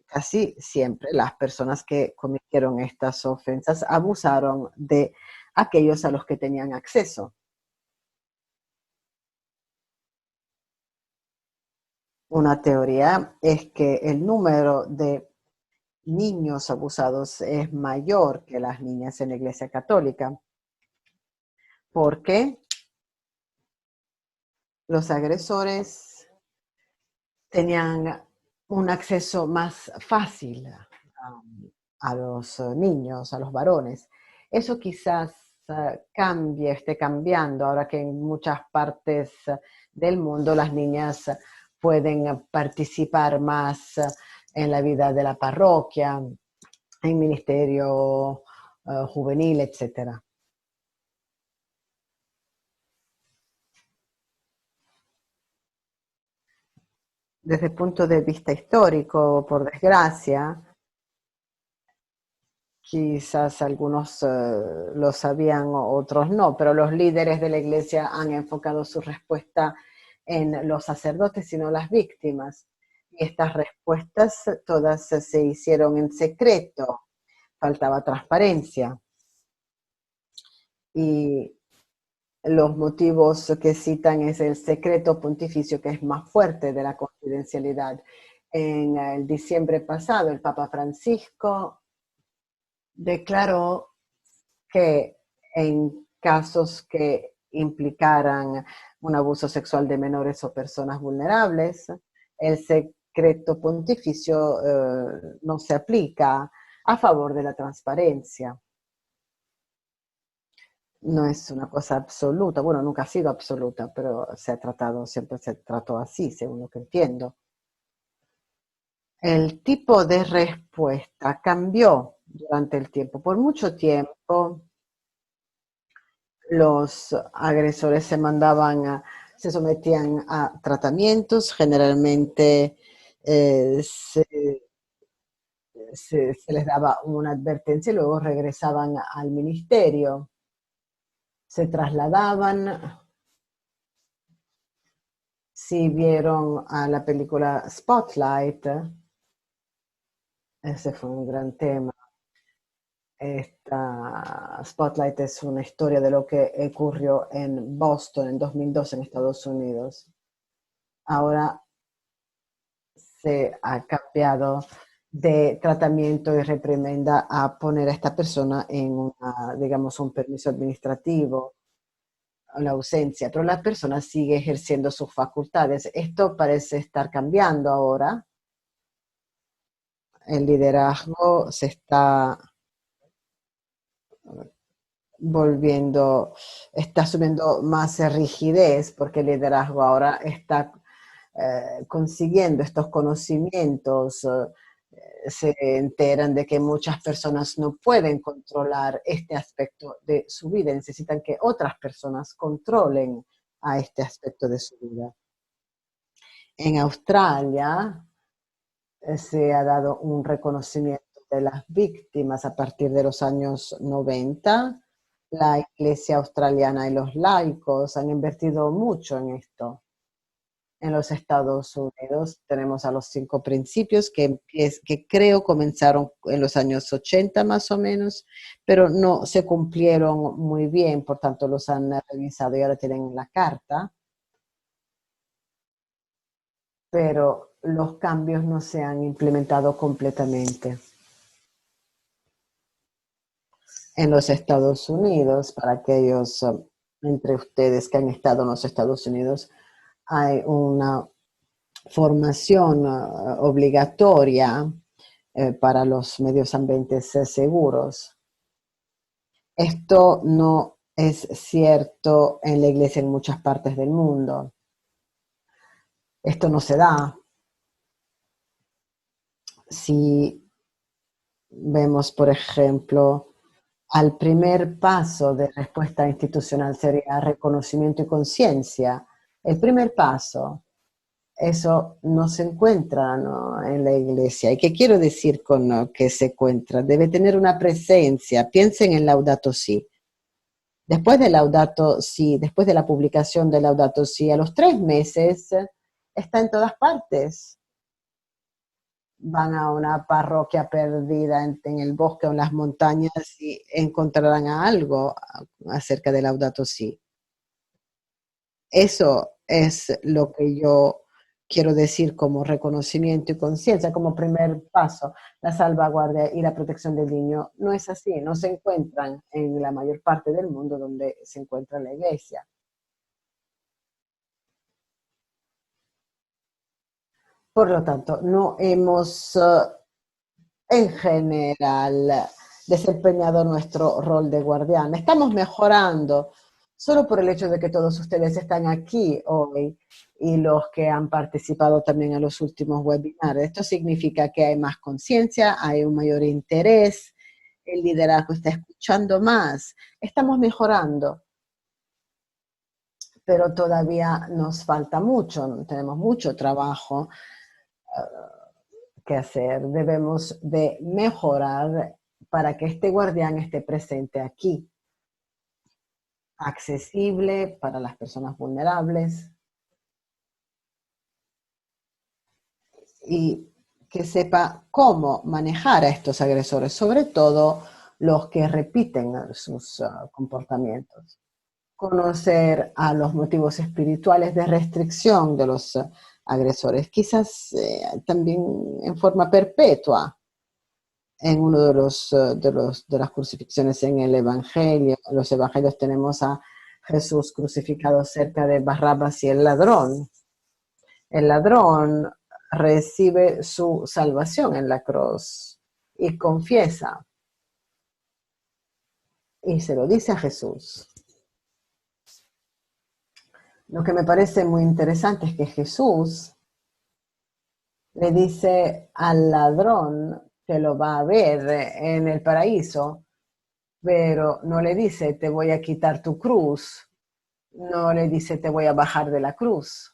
casi siempre las personas que cometieron estas ofensas abusaron de aquellos a los que tenían acceso. Una teoría es que el número de niños abusados es mayor que las niñas en la Iglesia Católica, porque los agresores tenían un acceso más fácil a los niños, a los varones. Eso quizás cambie, esté cambiando ahora que en muchas partes del mundo las niñas pueden participar más en la vida de la parroquia, en ministerio juvenil, etcétera. Desde el punto de vista histórico, por desgracia, quizás algunos lo sabían, otros no, pero los líderes de la iglesia han enfocado su respuesta en los sacerdotes y no las víctimas. Y estas respuestas todas se hicieron en secreto, faltaba transparencia. Y los motivos que citan es el secreto pontificio, que es más fuerte de la confidencialidad. En el diciembre pasado, el Papa Francisco declaró que en casos que implicaran un abuso sexual de menores o personas vulnerables, el secreto pontificio no se aplica a favor de la transparencia. No es una cosa absoluta, bueno, nunca ha sido absoluta, pero se ha tratado, siempre se trató así, según lo que entiendo. El tipo de respuesta cambió durante el tiempo. Por mucho tiempo, los agresores se sometían a tratamientos, generalmente se les daba una advertencia y luego regresaban al ministerio, se trasladaban. Si vieron a la película Spotlight, ese fue un gran tema. Spotlight es una historia de lo que ocurrió en Boston en 2002 en Estados Unidos. Ahora se ha cambiado de tratamiento y reprimenda a poner a esta persona en digamos, un permiso administrativo, la ausencia, pero la persona sigue ejerciendo sus facultades. Esto parece estar cambiando ahora. El liderazgo se está está asumiendo más rigidez porque el liderazgo ahora está consiguiendo estos conocimientos, se enteran de que muchas personas no pueden controlar este aspecto de su vida, necesitan que otras personas controlen a este aspecto de su vida. En Australia se ha dado un reconocimiento de las víctimas a partir de los años 90. La Iglesia australiana y los laicos han invertido mucho en esto. En los Estados Unidos tenemos a los 5 principios que creo comenzaron en los años 80 más o menos, pero no se cumplieron muy bien, por tanto los han revisado y ahora tienen la carta, pero los cambios no se han implementado completamente. En los Estados Unidos, para aquellos entre ustedes que han estado en los Estados Unidos, hay una formación obligatoria para los medios ambientes seguros. Esto no es cierto en la iglesia en muchas partes del mundo. Esto no se da. Si vemos, por ejemplo, al primer paso de respuesta institucional sería reconocimiento y conciencia. El primer paso, eso no se encuentra, ¿no?, en la iglesia. ¿Y qué quiero decir con que se encuentra? Debe tener una presencia. Piensen en Laudato Si. Después de Laudato Si, después de la publicación de Laudato Si, a los 3 meses está en todas partes. Van a una parroquia perdida en el bosque o en las montañas y encontrarán algo acerca de Laudato Si. Eso es lo que yo quiero decir como reconocimiento y conciencia, como primer paso. La salvaguardia y la protección del niño no es así, no se encuentran en la mayor parte del mundo donde se encuentra la iglesia. Por lo tanto, no hemos en general desempeñado nuestro rol de guardián. Estamos mejorando solo por el hecho de que todos ustedes están aquí hoy y los que han participado también en los últimos webinars. Esto significa que hay más conciencia, hay un mayor interés, el liderazgo está escuchando más. Estamos mejorando, pero todavía nos falta mucho, tenemos mucho trabajo que hacer. Debemos de mejorar para que este guardián esté presente aquí, accesible para las personas vulnerables y que sepa cómo manejar a estos agresores, sobre todo los que repiten sus comportamientos. Conocer a los motivos espirituales de restricción de los agresores, quizás también en forma perpetua. En uno de las crucifixiones en el Evangelio, en los Evangelios tenemos a Jesús crucificado cerca de Barrabás y el ladrón. El ladrón recibe su salvación en la cruz y confiesa y se lo dice a Jesús. Lo que me parece muy interesante es que Jesús le dice al ladrón que lo va a ver en el paraíso, pero no le dice te voy a quitar tu cruz, no le dice te voy a bajar de la cruz.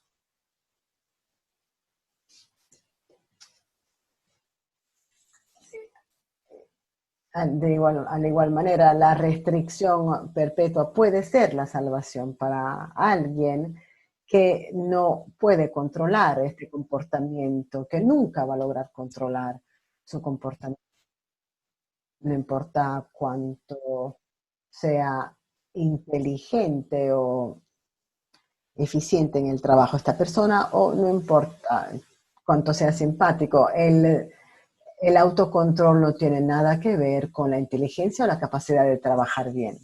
A la igual manera, la restricción perpetua puede ser la salvación para alguien que no puede controlar este comportamiento, que nunca va a lograr controlar su comportamiento, no importa cuánto sea inteligente o eficiente en el trabajo esta persona, o no importa cuánto sea simpático. El autocontrol no tiene nada que ver con la inteligencia o la capacidad de trabajar bien.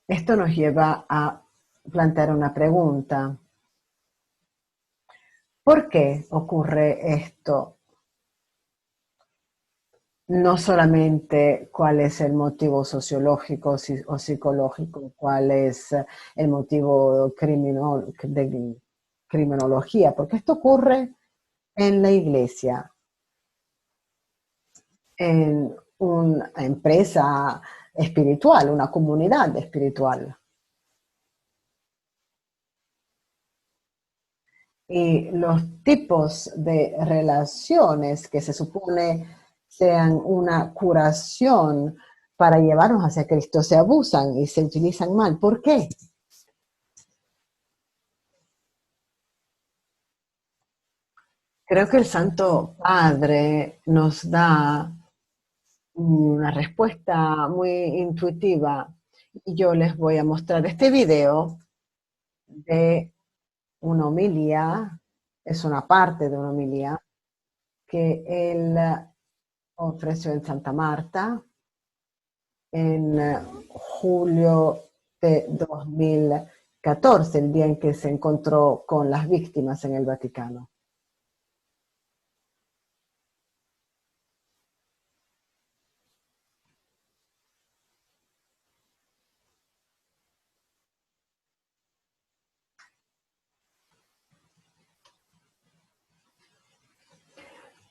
Esto nos lleva a plantear una pregunta. ¿Por qué ocurre esto? No solamente cuál es el motivo sociológico o psicológico, cuál es el motivo de criminología, porque esto ocurre en la iglesia, en una empresa espiritual, una comunidad espiritual. Y los tipos de relaciones que se supone sean una curación para llevarnos hacia Cristo se abusan y se utilizan mal. ¿Por qué? Creo que el Santo Padre nos da una respuesta muy intuitiva. Y yo les voy a mostrar este video de una homilía, es una parte de una homilía que él ofreció en Santa Marta en julio de 2014, el día en que se encontró con las víctimas en el Vaticano.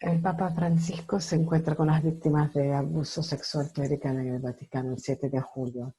El Papa Francisco se encuentra con las víctimas de abuso sexual clerical en el Vaticano el 7 de julio.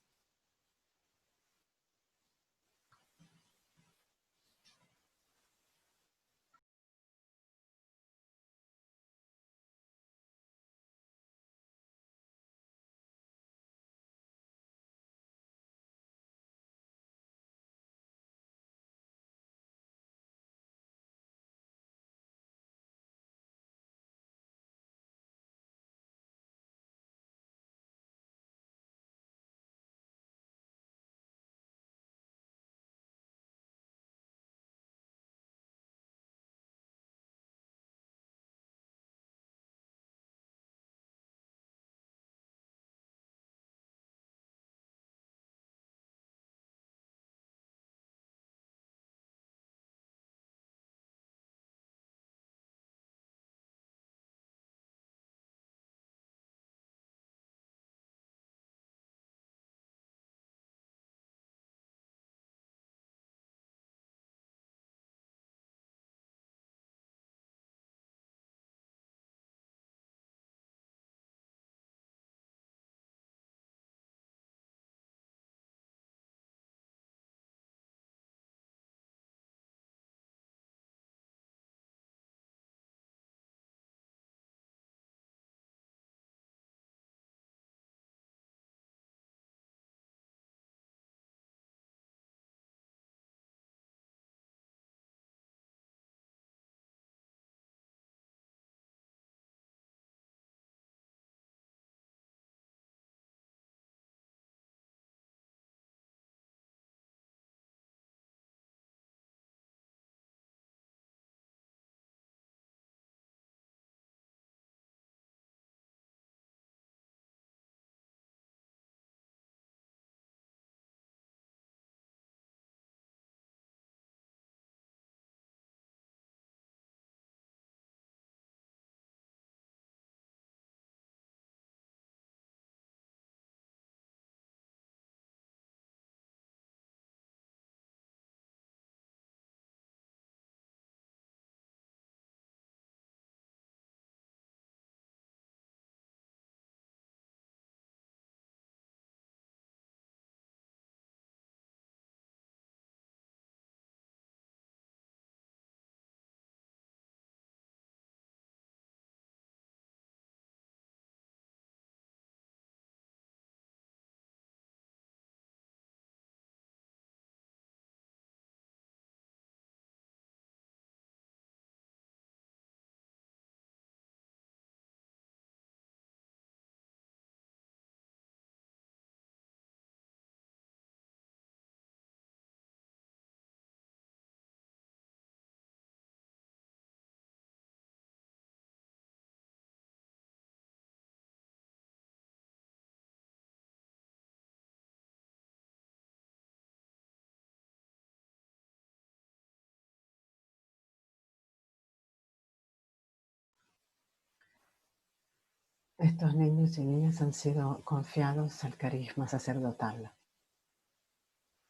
Estos niños y niñas han sido confiados al carisma sacerdotal.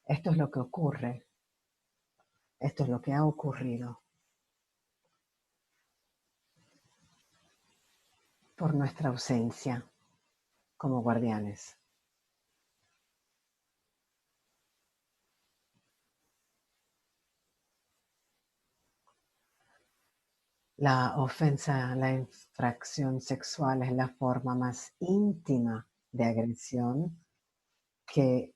Esto es lo que ocurre, esto es lo que ha ocurrido por nuestra ausencia como guardianes. La ofensa, la infracción sexual es la forma más íntima de agresión que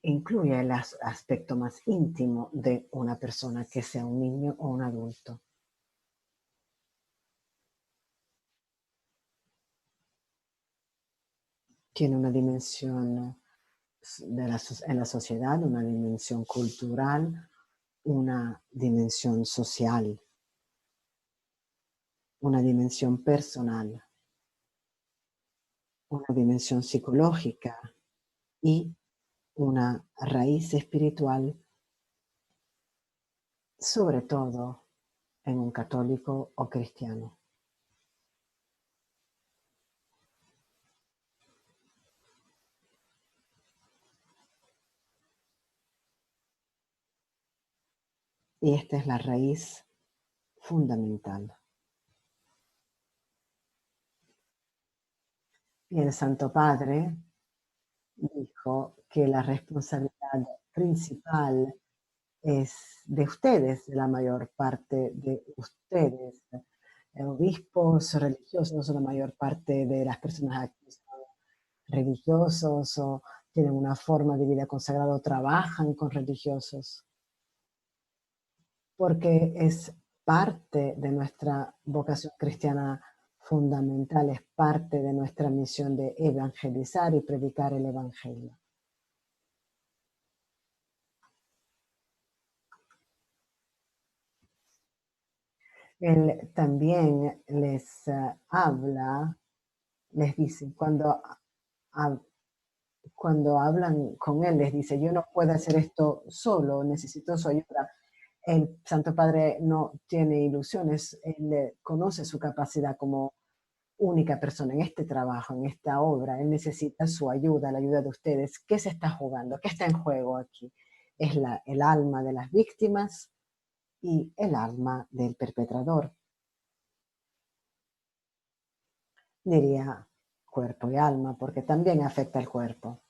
incluye el aspecto más íntimo de una persona, que sea un niño o un adulto. Tiene una dimensión en la sociedad, una dimensión cultural, una dimensión social, una dimensión personal, una dimensión psicológica y una raíz espiritual, sobre todo en un católico o cristiano. Y esta es la raíz fundamental. Y el Santo Padre dijo que la responsabilidad principal es de ustedes, de la mayor parte de ustedes. Obispos religiosos, la mayor parte de las personas aquí son religiosos o tienen una forma de vida consagrada o trabajan con religiosos, porque es parte de nuestra vocación cristiana fundamental, es parte de nuestra misión de evangelizar y predicar el evangelio. Él también les habla, les dice, cuando hablan con él, les dice, yo no puedo hacer esto solo, necesito su ayuda. El Santo Padre no tiene ilusiones, él conoce su capacidad como única persona en este trabajo, en esta obra. Él necesita su ayuda, la ayuda de ustedes. ¿Qué se está jugando? ¿Qué está en juego aquí? Es el alma de las víctimas y el alma del perpetrador. Diría cuerpo y alma, porque también afecta al cuerpo.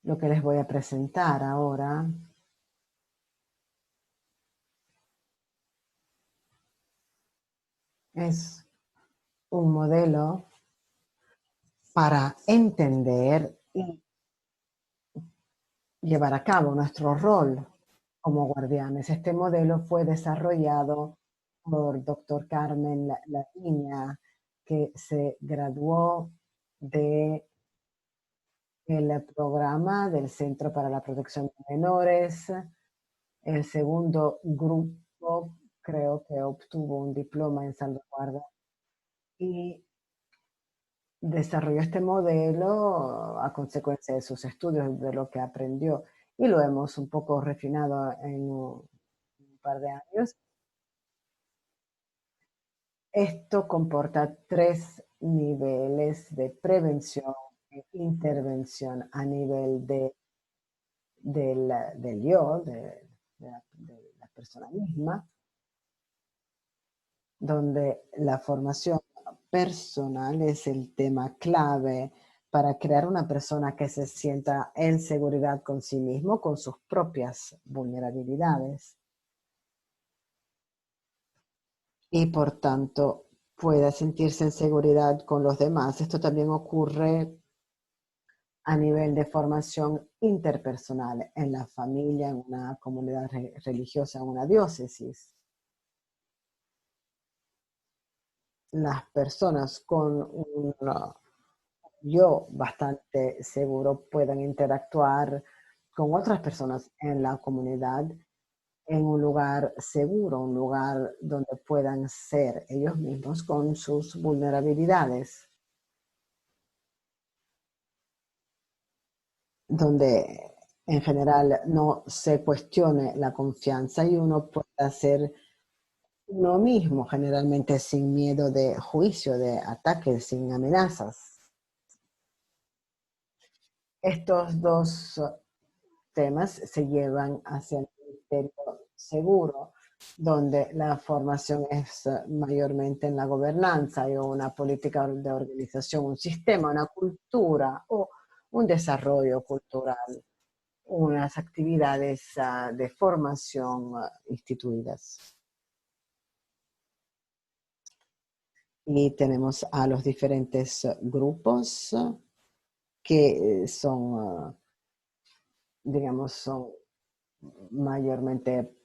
Lo que les voy a presentar ahora es un modelo para entender y llevar a cabo nuestro rol como guardianes. Este modelo fue desarrollado por Dr. Carmen Latiña, que se graduó del programa del Centro para la Protección de Menores. El segundo grupo creo que obtuvo un diploma en salvaguarda y desarrolló este modelo a consecuencia de sus estudios, de lo que aprendió, y lo hemos un poco refinado en un par de años. Esto comporta 3 niveles de prevención e intervención a nivel del yo, de la persona misma, donde la formación personal es el tema clave para crear una persona que se sienta en seguridad con sí mismo, con sus propias vulnerabilidades y por tanto pueda sentirse en seguridad con los demás. Esto también ocurre a nivel de formación interpersonal en la familia, en una comunidad religiosa, en una diócesis. Las personas con un yo bastante seguro puedan interactuar con otras personas en la comunidad en un lugar seguro, un lugar donde puedan ser ellos mismos con sus vulnerabilidades, donde en general no se cuestione la confianza y uno pueda ser uno mismo, generalmente sin miedo de juicio, de ataques, sin amenazas. Estos dos temas se llevan hacia el ministerio seguro, donde la formación es mayormente en la gobernanza, hay una política de organización, un sistema, una cultura o un desarrollo cultural, unas actividades de formación instituidas. Y tenemos a los diferentes grupos que son, digamos, son mayormente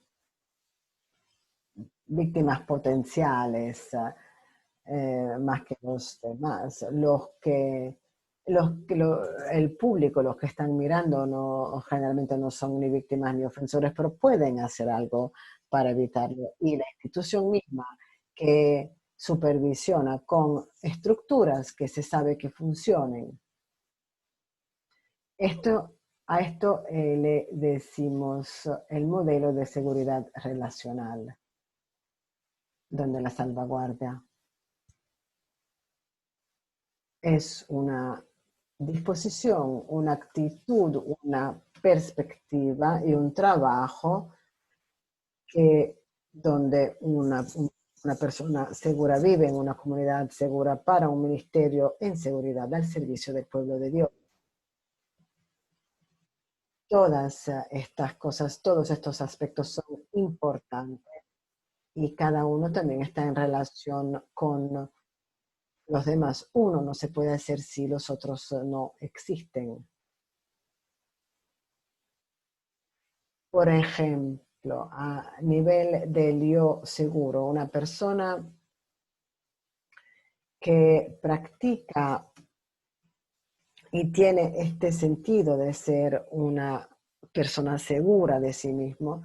víctimas potenciales, más que los demás. El público, los que están mirando, no, generalmente no son ni víctimas ni ofensores, pero pueden hacer algo para evitarlo. Y la institución misma que supervisiona con estructuras que se sabe que funcionen. A esto le decimos el modelo de seguridad relacional, donde la salvaguardia es una disposición, una actitud, una perspectiva y un trabajo que donde una persona segura vive en una comunidad segura para un ministerio en seguridad al servicio del pueblo de Dios. Todas estas cosas, todos estos aspectos son importantes y cada uno también está en relación con los demás. Uno no se puede hacer si los otros no existen. Por ejemplo, a nivel del yo seguro, una persona que practica y tiene este sentido de ser una persona segura de sí mismo,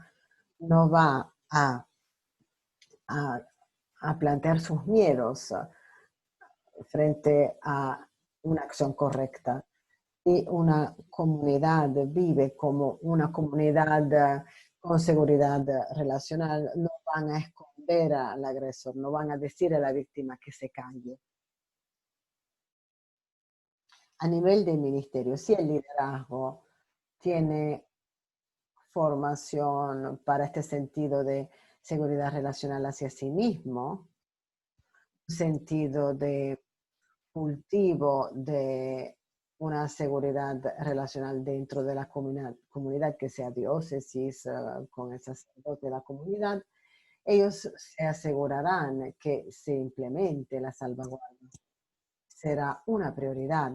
no va a, a plantear sus miedos frente a una acción correcta. Y una comunidad vive como una comunidad con seguridad relacional, no van a esconder al agresor, no van a decir a la víctima que se calle. A nivel de ministerio, si el liderazgo tiene formación para este sentido de seguridad relacional hacia sí mismo, sentido de cultivo de una seguridad relacional dentro de la comunidad que sea diócesis, con el sacerdote de la comunidad, ellos se asegurarán que se implemente la salvaguardia. Será una prioridad.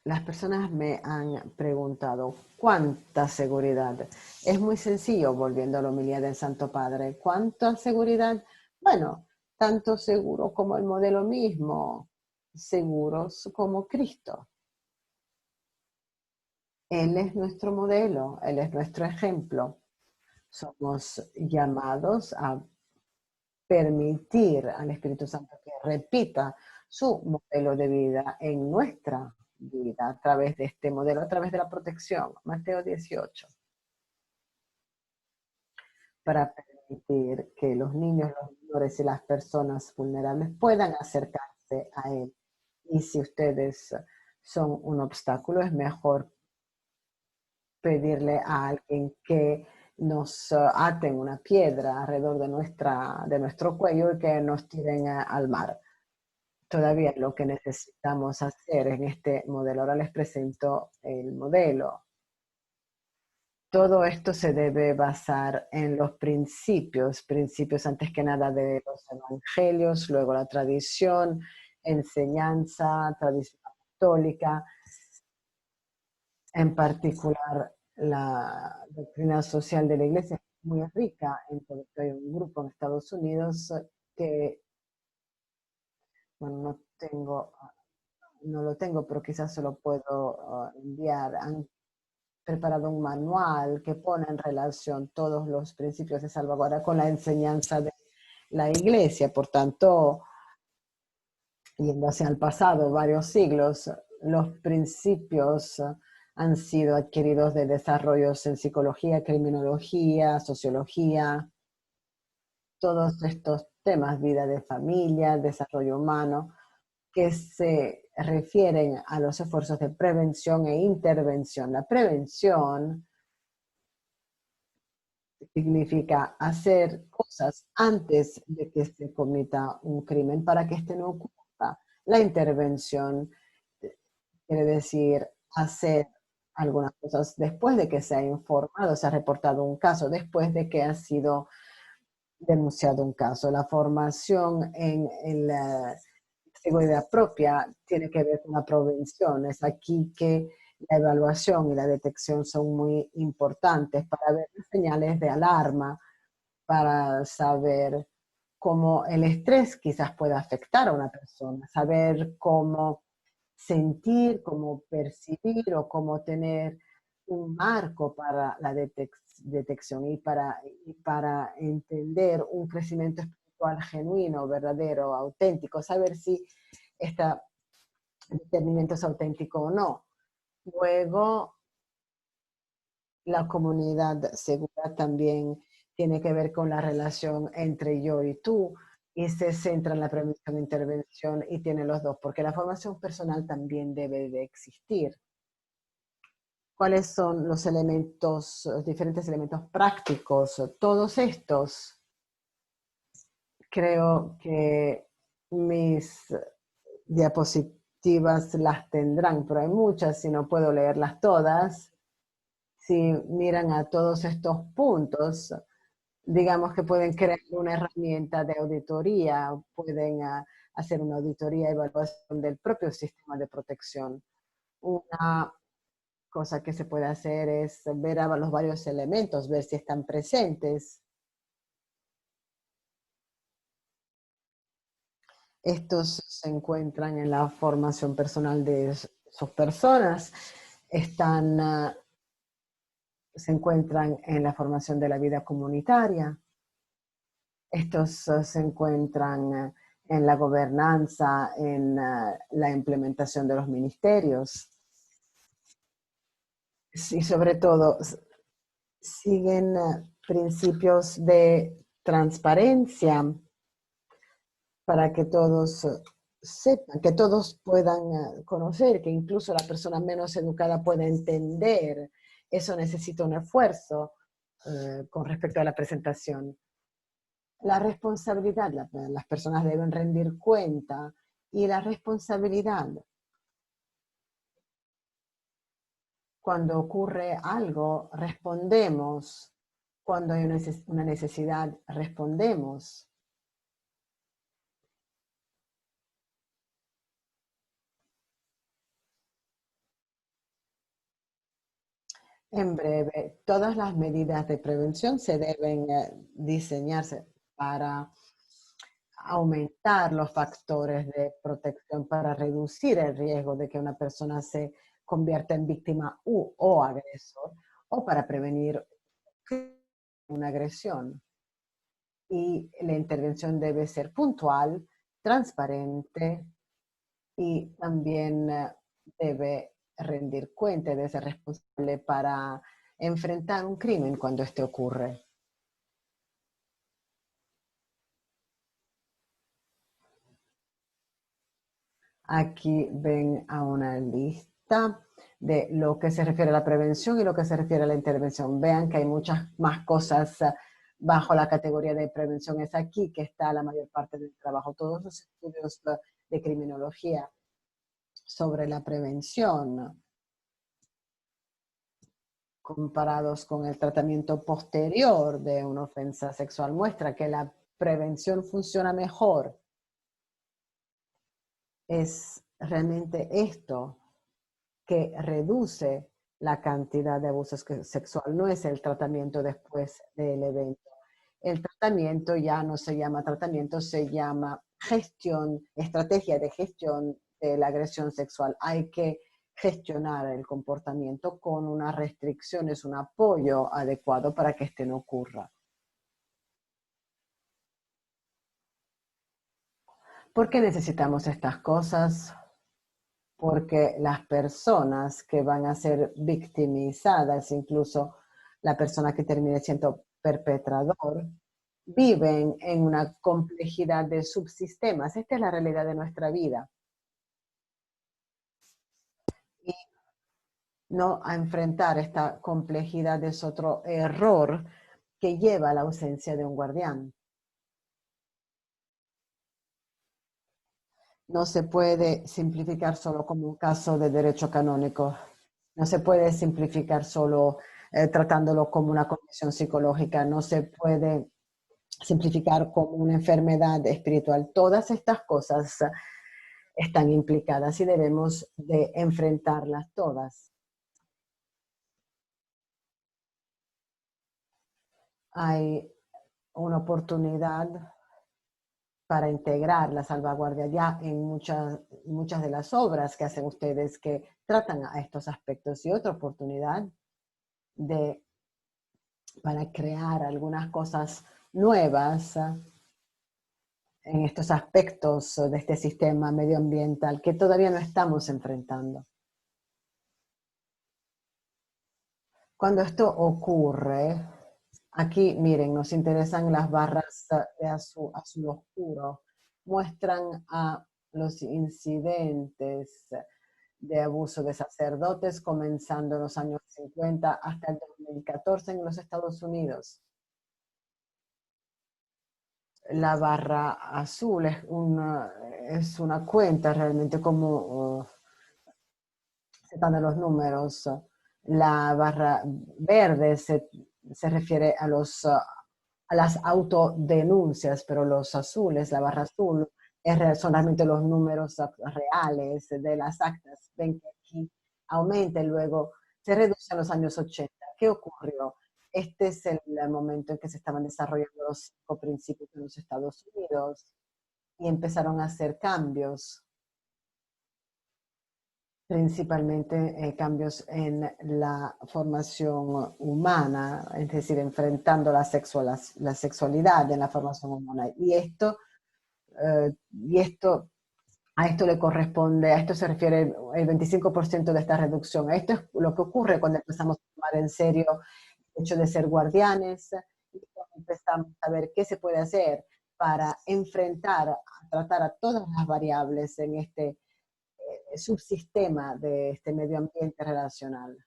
Las personas me han preguntado, ¿cuánta seguridad? Es muy sencillo, volviendo a la homilía del Santo Padre. ¿Cuánta seguridad? Bueno, tanto seguro como el modelo mismo, seguros como Cristo. Él es nuestro modelo, Él es nuestro ejemplo. Somos llamados a permitir al Espíritu Santo que repita su modelo de vida en nuestra vida a través de este modelo, a través de la protección. Mateo 18. Para permitir que los niños, los menores y las personas vulnerables puedan acercarse a Él. Y si ustedes son un obstáculo, es mejor pedirle a alguien que nos aten una piedra alrededor de nuestro cuello y que nos tiren al mar. Todavía lo que necesitamos hacer en este modelo, ahora les presento el modelo. Todo esto se debe basar en los principios antes que nada de los evangelios, luego la tradición, enseñanza, tradición apostólica, en particular la doctrina social de la iglesia es muy rica, entonces hay un grupo en Estados Unidos que, bueno, no lo tengo, pero quizás se lo puedo enviar. Han preparado un manual que pone en relación todos los principios de salvaguardia con la enseñanza de la iglesia. Por tanto, yendo hacia el pasado, varios siglos, los principios han sido adquiridos de desarrollos en psicología, criminología, sociología, todos estos temas, vida de familia, desarrollo humano, que se refieren a los esfuerzos de prevención e intervención. La prevención significa hacer cosas antes de que se cometa un crimen para que este no ocurra. La intervención quiere decir hacer algunas cosas después de que se ha informado, se ha reportado un caso, después de que ha sido denunciado un caso. La formación en la seguridad propia tiene que ver con la prevención. Es aquí que la evaluación y la detección son muy importantes para ver las señales de alarma, para saber cómo el estrés quizás pueda afectar a una persona, saber cómo sentir, cómo percibir o cómo tener un marco para la detección y para entender un crecimiento espiritual genuino, verdadero, auténtico, saber si este discernimiento es auténtico o no. Luego, la comunidad segura también tiene que ver con la relación entre yo y tú y se centra en la prevención e intervención y tiene los dos, porque la formación personal también debe de existir. ¿Cuáles son los elementos, los diferentes elementos prácticos? Todos estos, creo que mis diapositivas las tendrán, pero hay muchas y no puedo leerlas todas. Si miran a todos estos puntos, digamos que pueden crear una herramienta de auditoría, pueden hacer una auditoría y evaluación del propio sistema de protección. Una cosa que se puede hacer es ver a los varios elementos, ver si están presentes. Estos se encuentran en la formación personal de sus personas, se encuentran en la formación de la vida comunitaria. Estos se encuentran en la gobernanza, en la implementación de los ministerios. Y sobre todo, siguen principios de transparencia para que todos sepan, que todos puedan conocer, que incluso la persona menos educada pueda entender. Eso necesita un esfuerzo con respecto a la presentación. La responsabilidad, las personas deben rendir cuenta y la responsabilidad. Cuando ocurre algo, respondemos. Cuando hay una necesidad, respondemos. En breve, todas las medidas de prevención se deben diseñarse para aumentar los factores de protección, para reducir el riesgo de que una persona se convierta en víctima o agresor, o para prevenir una agresión. Y la intervención debe ser puntual, transparente y también debe rendir cuenta de ser responsable para enfrentar un crimen cuando este ocurre. Aquí ven a una lista de lo que se refiere a la prevención y lo que se refiere a la intervención. Vean que hay muchas más cosas bajo la categoría de prevención. Es aquí que está la mayor parte del trabajo. Todos los estudios de criminología sobre la prevención comparados con el tratamiento posterior de una ofensa sexual muestra que la prevención funciona mejor. Es realmente esto que reduce la cantidad de abusos sexual, no es el tratamiento después del evento. El tratamiento ya no se llama tratamiento, se llama gestión, estrategia de gestión de la agresión sexual. Hay que gestionar el comportamiento con unas restricciones, un apoyo adecuado para que este no ocurra. ¿Por qué necesitamos estas cosas? Porque las personas que van a ser victimizadas, incluso la persona que termine siendo perpetrador, viven en una complejidad de subsistemas. Esta es la realidad de nuestra vida. Y no a enfrentar esta complejidad es otro error que lleva a la ausencia de un guardián. No se puede simplificar solo como un caso de derecho canónico. No se puede simplificar solo tratándolo como una condición psicológica. No se puede simplificar como una enfermedad espiritual. Todas estas cosas están implicadas y debemos de enfrentarlas todas. Hay una oportunidad para integrar la salvaguardia ya en muchas de las obras que hacen ustedes que tratan a estos aspectos y otra oportunidad para crear algunas cosas nuevas en estos aspectos de este sistema medioambiental que todavía no estamos enfrentando. Cuando esto ocurre, aquí miren, nos interesan las barras de azul oscuro, muestran a los incidentes de abuso de sacerdotes, comenzando en los años 50 hasta el 2014 en los Estados Unidos. La barra azul es una cuenta realmente como se están de los números. La barra verde se refiere a las autodenuncias, pero los azules, la barra azul, son realmente los números reales de las actas. Ven que aquí aumenta y luego se reduce en los años 80. ¿Qué ocurrió? Este es el momento en que se estaban desarrollando los 5 principios en los Estados Unidos y empezaron a hacer cambios, principalmente cambios en la formación humana, es decir, enfrentando la sexualidad en la formación humana. A esto le corresponde, a esto se refiere el 25% de esta reducción. Esto es lo que ocurre cuando empezamos a tomar en serio el hecho de ser guardianes y cuando empezamos a ver qué se puede hacer para enfrentar, tratar a todas las variables en este subsistema de este medio ambiente relacional.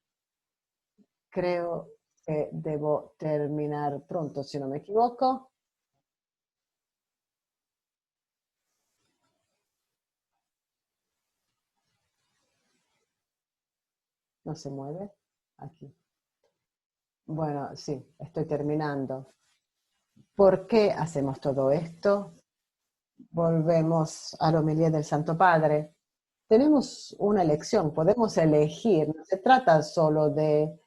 Creo que debo terminar pronto, si no me equivoco. No se mueve. Aquí. Bueno, sí, estoy terminando. ¿Por qué hacemos todo esto? Volvemos a la homilía del Santo Padre. Tenemos una elección, podemos elegir, no se trata solo de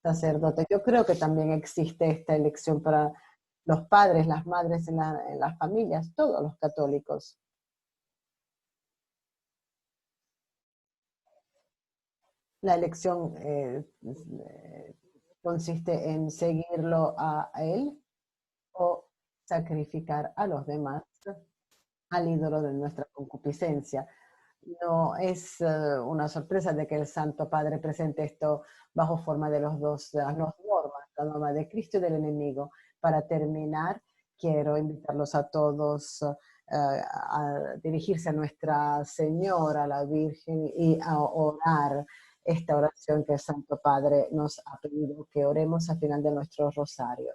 sacerdotes. Yo creo que también existe esta elección para los padres, las madres en las familias, todos los católicos. La elección consiste en seguirlo a él o sacrificar a los demás al ídolo de nuestra concupiscencia. No es una sorpresa de que el Santo Padre presente esto bajo forma de las dos normas, la norma de Cristo y del enemigo. Para terminar, quiero invitarlos a todos a dirigirse a Nuestra Señora, a la Virgen, y a orar esta oración que el Santo Padre nos ha pedido que oremos al final de nuestro rosario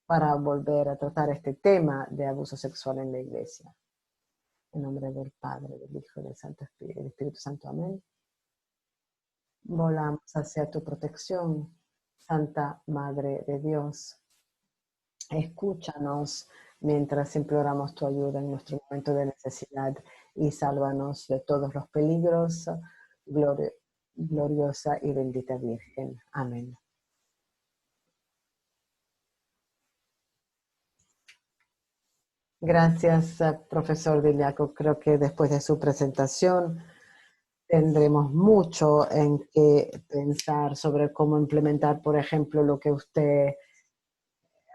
para volver a tratar este tema de abuso sexual en la Iglesia. En nombre del Padre, del Hijo y del Espíritu Santo. Amén. Volamos hacia tu protección, Santa Madre de Dios. Escúchanos mientras imploramos tu ayuda en nuestro momento de necesidad y sálvanos de todos los peligros. Gloriosa y bendita Virgen. Amén. Gracias, profesor Viliaco. Creo que después de su presentación tendremos mucho en que pensar sobre cómo implementar, por ejemplo, lo que usted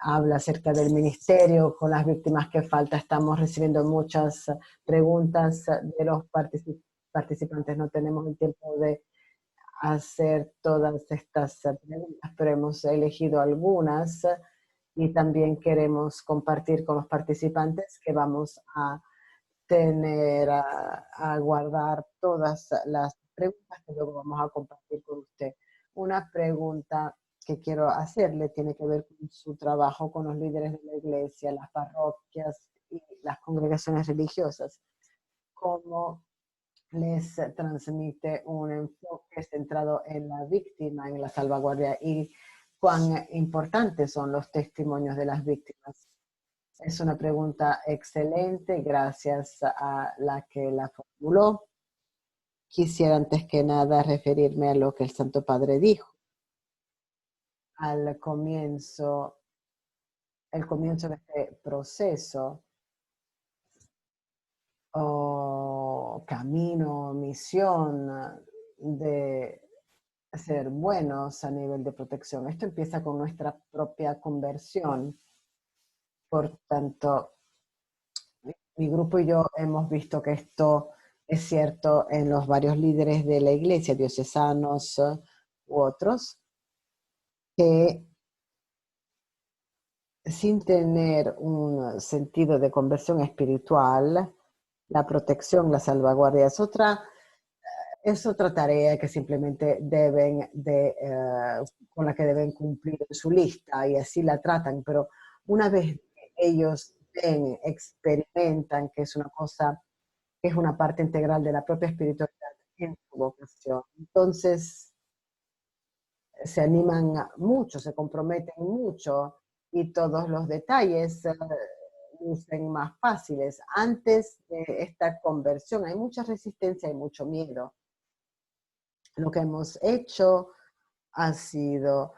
habla acerca del ministerio con las víctimas que falta. Estamos recibiendo muchas preguntas de los participantes. No tenemos el tiempo de hacer todas estas preguntas, pero hemos elegido algunas y también queremos compartir con los participantes que vamos a tener a guardar todas las preguntas que luego vamos a compartir con usted. Una pregunta que quiero hacerle tiene que ver con su trabajo con los líderes de la iglesia, las parroquias y las congregaciones religiosas. ¿Cómo les transmite un enfoque centrado en la víctima, en la salvaguardia, y cuán importantes son los testimonios de las víctimas? Es una pregunta excelente, gracias a la que la formuló. Quisiera antes que nada referirme a lo que el Santo Padre dijo al comienzo, el comienzo de este proceso o camino, misión de ser buenos a nivel de protección. Esto empieza con nuestra propia conversión. Por tanto, mi grupo y yo hemos visto que esto es cierto en los varios líderes de la iglesia, diocesanos u otros, que sin tener un sentido de conversión espiritual, la protección, la salvaguardia es otra es otra tarea que simplemente con la que deben cumplir en su lista y así la tratan, pero una vez que ellos ven, experimentan que es una cosa, que es una parte integral de la propia espiritualidad en su vocación, entonces se animan mucho, se comprometen mucho y todos los detalles lucen más fáciles. Antes de esta conversión hay mucha resistencia y mucho miedo. Lo que hemos hecho ha sido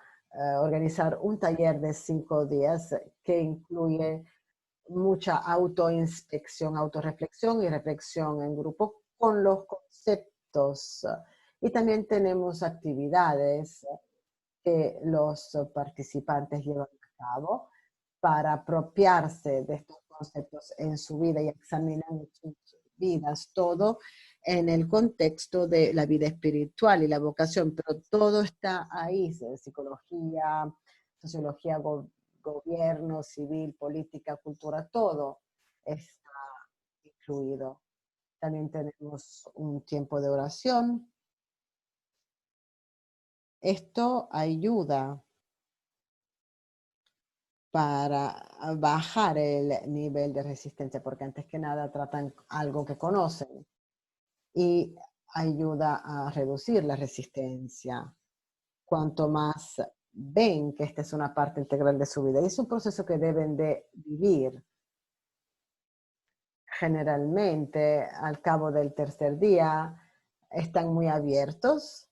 organizar un taller de 5 días que incluye mucha autoinspección, autorreflexión y reflexión en grupo con los conceptos. Y también tenemos actividades que los participantes llevan a cabo para apropiarse de estos conceptos en su vida y examinar sus vidas, todo en el contexto de la vida espiritual y la vocación, pero todo está ahí, psicología, sociología, gobierno, civil, política, cultura, todo está incluido. También tenemos un tiempo de oración. Esto ayuda para bajar el nivel de resistencia, porque antes que nada tratan algo que conocen y ayuda a reducir la resistencia. Cuanto más ven que esta es una parte integral de su vida, y es un proceso que deben de vivir. Generalmente, al cabo del tercer día, están muy abiertos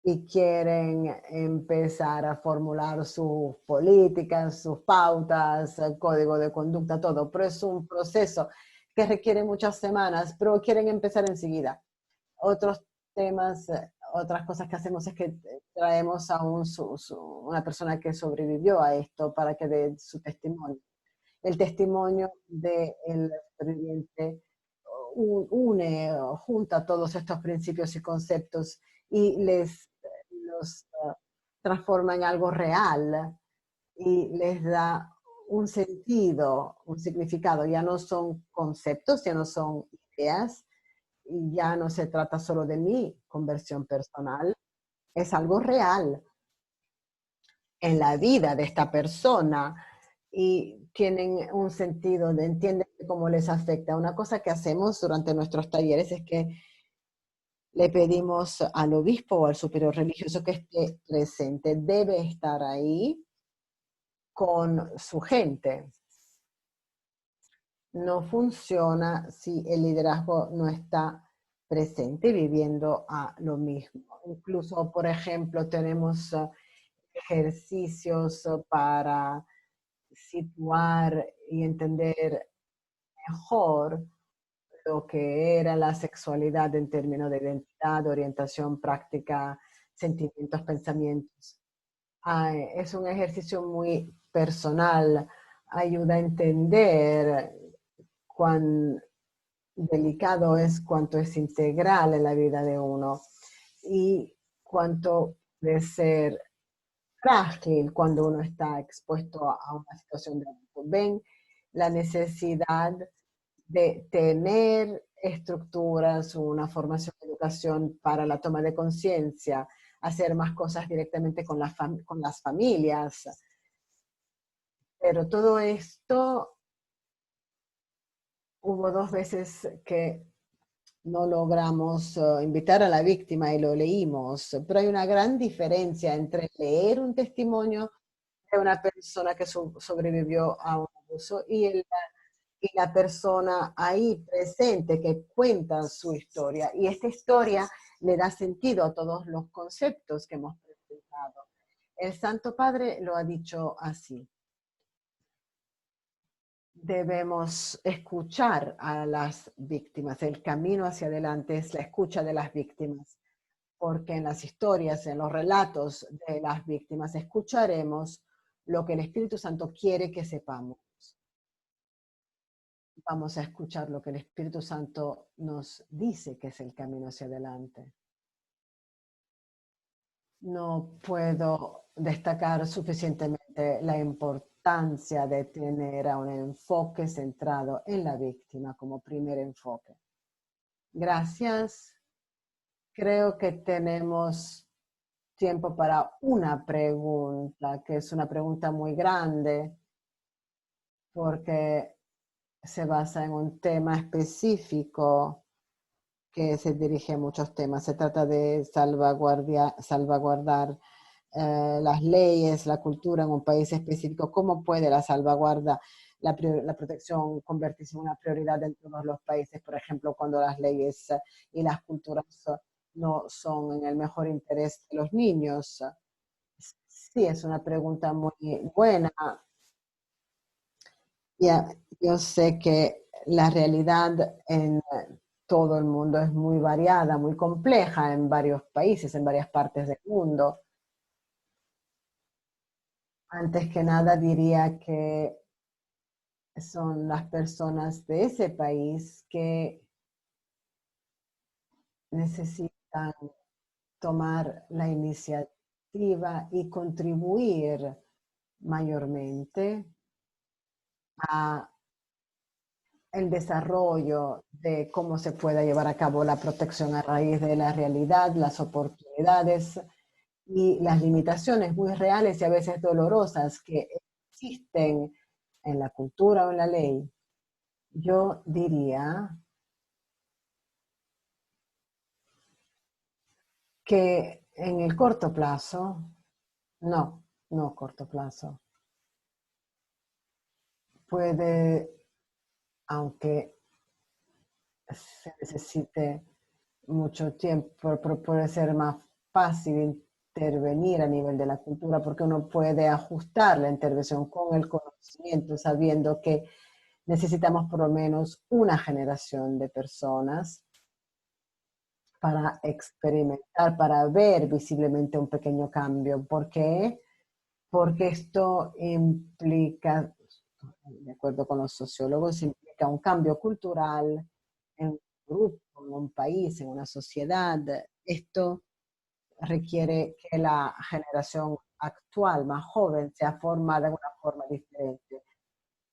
y quieren empezar a formular sus políticas, sus pautas, el código de conducta, todo. Pero es un proceso que requiere muchas semanas, pero quieren empezar enseguida. Otros temas, otras cosas que hacemos es que traemos a una persona que sobrevivió a esto para que dé su testimonio. El testimonio del sobreviviente junta todos estos principios y conceptos y los transforma en algo real y les da un sentido, un significado. Ya no son conceptos, ya no son ideas, y ya no se trata solo de mi conversión personal, es algo real en la vida de esta persona y tienen un sentido, entienden cómo les afecta. Una cosa que hacemos durante nuestros talleres es que le pedimos al obispo o al superior religioso que esté presente, debe estar ahí con su gente. No funciona si el liderazgo no está presente viviendo a lo mismo. Incluso, por ejemplo, tenemos ejercicios para situar y entender mejor lo que era la sexualidad en términos de identidad, orientación, práctica, sentimientos, pensamientos. Es un ejercicio muy personal, ayuda a entender cuán delicado es, cuánto es integral en la vida de uno y cuánto puede ser frágil cuando uno está expuesto a una situación de abuso. Ven la necesidad de tener estructuras, una formación de educación para la toma de conciencia, hacer más cosas directamente con las familias. Pero todo esto, hubo 2 veces que no logramos invitar a la víctima y lo leímos, pero hay una gran diferencia entre leer un testimonio de una persona que sobrevivió a un abuso y la persona ahí presente que cuenta su historia. Y esta historia le da sentido a todos los conceptos que hemos presentado. El Santo Padre lo ha dicho así. Debemos escuchar a las víctimas. El camino hacia adelante es la escucha de las víctimas, porque en las historias, en los relatos de las víctimas, escucharemos lo que el Espíritu Santo quiere que sepamos. Vamos a escuchar lo que el Espíritu Santo nos dice que es el camino hacia adelante. No puedo destacar suficientemente la importancia de tener a un enfoque centrado en la víctima como primer enfoque. Gracias. Creo que tenemos tiempo para una pregunta, que es una pregunta muy grande, porque se basa en un tema específico que se dirige a muchos temas. Se trata de salvaguardar las leyes, la cultura en un país específico. ¿Cómo puede la salvaguarda, la protección convertirse en una prioridad en todos los países? Por ejemplo, cuando las leyes y las culturas no son en el mejor interés de los niños. Sí, es una pregunta muy buena. Ya, yo sé que la realidad en todo el mundo es muy variada, muy compleja en varios países, en varias partes del mundo. Antes que nada diría que son las personas de ese país que necesitan tomar la iniciativa y contribuir mayormente a el desarrollo de cómo se pueda llevar a cabo la protección a raíz de la realidad, las oportunidades y las limitaciones muy reales y a veces dolorosas que existen en la cultura o en la ley. Yo diría que en el corto plazo, no corto plazo, puede, aunque se necesite mucho tiempo, pero puede ser más fácil intervenir a nivel de la cultura porque uno puede ajustar la intervención con el conocimiento, sabiendo que necesitamos por lo menos una generación de personas para experimentar, para ver visiblemente un pequeño cambio. ¿Por qué? Porque esto implica, de acuerdo con los sociólogos, implica un cambio cultural en un grupo, en un país, en una sociedad. Esto requiere que la generación actual, más joven, sea formada de una forma diferente.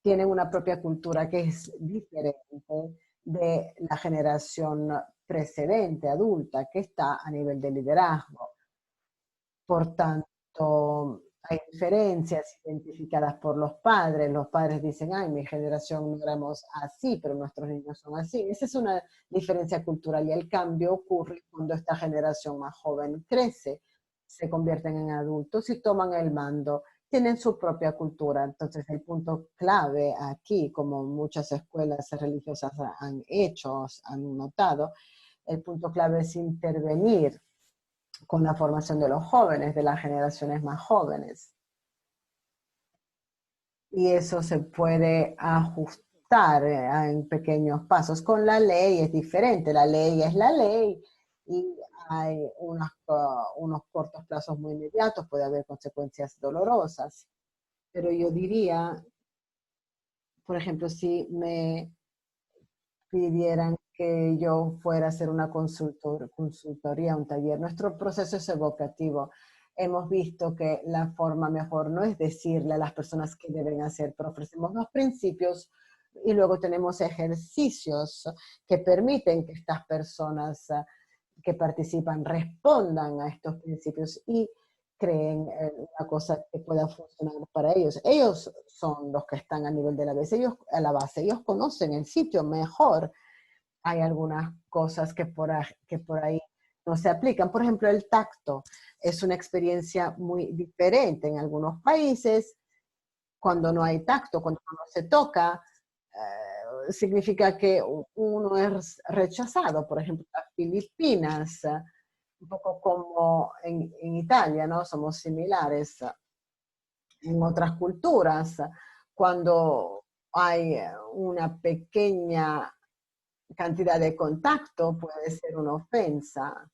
Tienen una propia cultura que es diferente de la generación precedente, adulta, que está a nivel de liderazgo. Por tanto, hay diferencias identificadas por los padres. Los padres dicen, ay, mi generación no éramos así, pero nuestros niños son así. Esa es una diferencia cultural y el cambio ocurre cuando esta generación más joven crece, se convierten en adultos y toman el mando, tienen su propia cultura. Entonces, el punto clave aquí, como muchas escuelas religiosas han hecho, han notado, el punto clave es intervenir con la formación de los jóvenes, de las generaciones más jóvenes. Y eso se puede ajustar en pequeños pasos. Con la ley es diferente, la ley es la ley y hay unos cortos plazos muy inmediatos, puede haber consecuencias dolorosas. Pero yo diría, por ejemplo, si me pidieran que yo fuera a hacer una consultoría, un taller. Nuestro proceso es evocativo. Hemos visto que la forma mejor no es decirle a las personas qué deben hacer, pero ofrecemos los principios y luego tenemos ejercicios que permiten que estas personas que participan respondan a estos principios y creen una cosa que pueda funcionar para ellos. Ellos son los que están a nivel de la base, ellos a la base, ellos conocen el sitio mejor. Hay algunas cosas que por ahí no se aplican. Por ejemplo, el tacto es una experiencia muy diferente en algunos países. Cuando no hay tacto, cuando no se toca, significa que uno es rechazado. Por ejemplo, las Filipinas, un poco como en Italia, ¿no? Somos similares en otras culturas. Cuando hay una pequeña cantidad de contacto, puede ser una ofensa.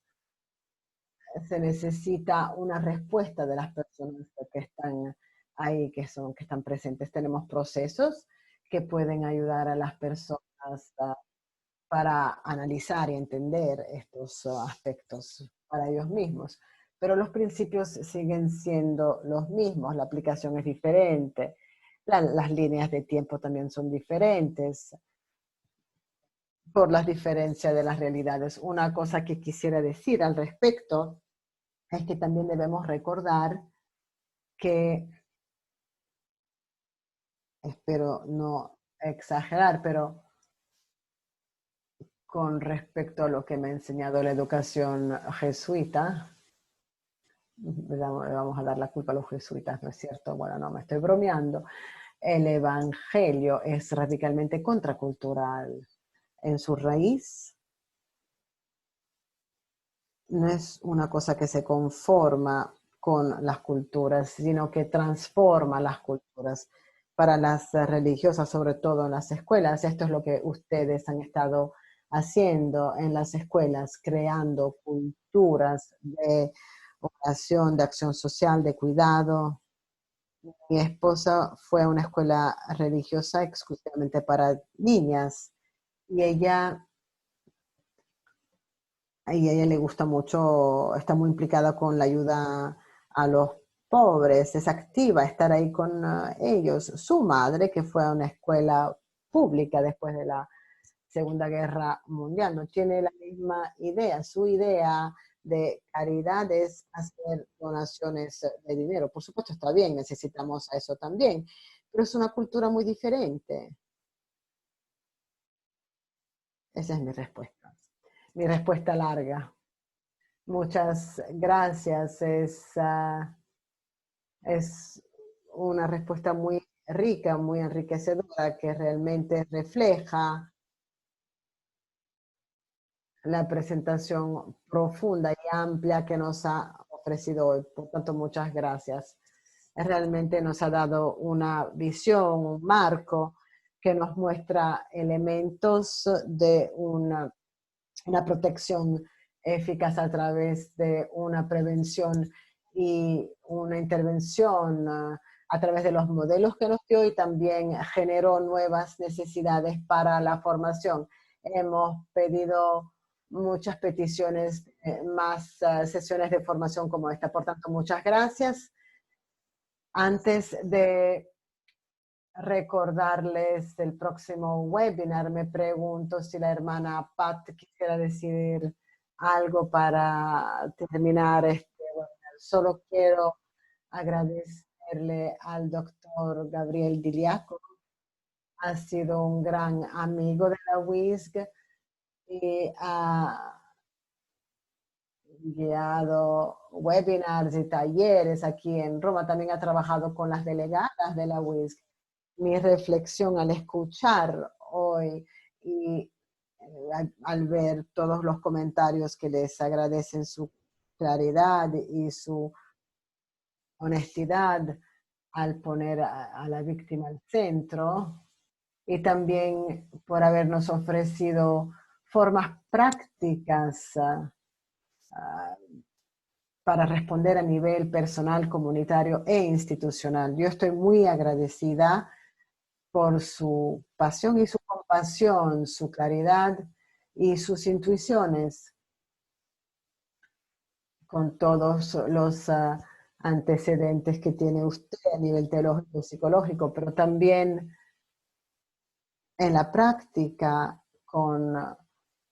Se necesita una respuesta de las personas que están ahí, que están presentes. Tenemos procesos que pueden ayudar a las personas para analizar y entender estos aspectos para ellos mismos. Pero los principios siguen siendo los mismos, la aplicación es diferente, las líneas de tiempo también son diferentes. por las diferencias de las realidades. Una cosa que quisiera decir al respecto es que también debemos recordar que, espero no exagerar, pero con respecto a lo que me ha enseñado la educación jesuita, le vamos a dar la culpa a los jesuitas, ¿no es cierto? Bueno, no, me estoy bromeando. El evangelio es radicalmente contracultural en su raíz. No es una cosa que se conforma con las culturas, sino que transforma las culturas. Para las religiosas, sobre todo en las escuelas, esto es lo que ustedes han estado haciendo en las escuelas, creando culturas de oración, de acción social, de cuidado. Mi esposa fue a una escuela religiosa exclusivamente para niñas y a ella le gusta mucho, está muy implicada con la ayuda a los pobres, es activa, estar ahí con ellos. Su madre, que fue a una escuela pública después de la Segunda Guerra Mundial, no tiene la misma idea. Su idea de caridad es hacer donaciones de dinero. Por supuesto, está bien, necesitamos eso también, pero es una cultura muy diferente. Esa es mi respuesta. Mi respuesta larga. Muchas gracias. Es una respuesta muy rica, muy enriquecedora, que realmente refleja la presentación profunda y amplia que nos ha ofrecido hoy. Por tanto, muchas gracias. Realmente nos ha dado una visión, un marco que nos muestra elementos de una protección eficaz a través de una prevención y una intervención a través de los modelos que nos dio, y también generó nuevas necesidades para la formación. Hemos pedido muchas peticiones, más sesiones de formación como esta. Por tanto, muchas gracias. Antes de recordarles el próximo webinar, me pregunto si la hermana Pat quisiera decir algo para terminar este webinar. Solo quiero agradecerle al doctor Gabriel Diliaco. Ha sido un gran amigo de la WISC y ha guiado webinars y talleres aquí en Roma. También ha trabajado con las delegadas de la WISC. Mi reflexión al escuchar hoy y al ver todos los comentarios que les agradecen su claridad y su honestidad al poner a la víctima al centro, y también por habernos ofrecido formas prácticas para responder a nivel personal, comunitario e institucional. Yo estoy muy agradecida por su pasión y su compasión, su claridad y sus intuiciones, con todos los antecedentes que tiene usted a nivel teológico y psicológico, pero también en la práctica con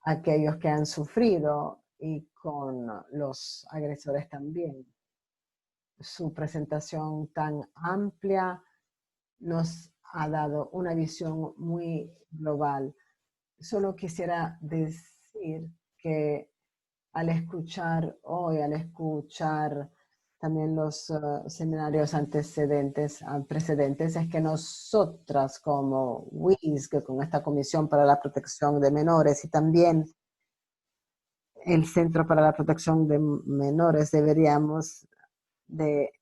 aquellos que han sufrido y con los agresores también. Su presentación tan amplia nos ha dado una visión muy global. Solo quisiera decir que al escuchar hoy, al escuchar también los seminarios precedentes, es que nosotras como WISC, con esta Comisión para la Protección de Menores y también el Centro para la Protección de Menores, deberíamos de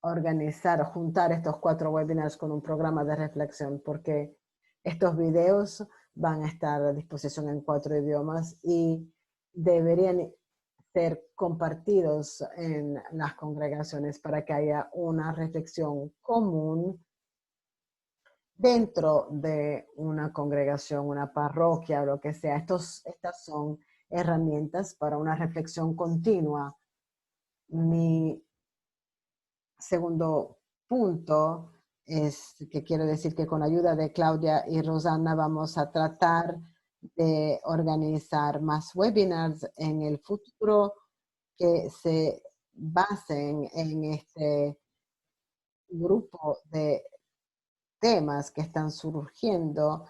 organizar, juntar estos 4 webinars con un programa de reflexión, porque estos videos van a estar a disposición en 4 idiomas y deberían ser compartidos en las congregaciones para que haya una reflexión común dentro de una congregación, una parroquia o lo que sea. Estas son herramientas para una reflexión continua. Mi segundo punto es que quiero decir que con ayuda de Claudia y Rosana vamos a tratar de organizar más webinars en el futuro que se basen en este grupo de temas que están surgiendo,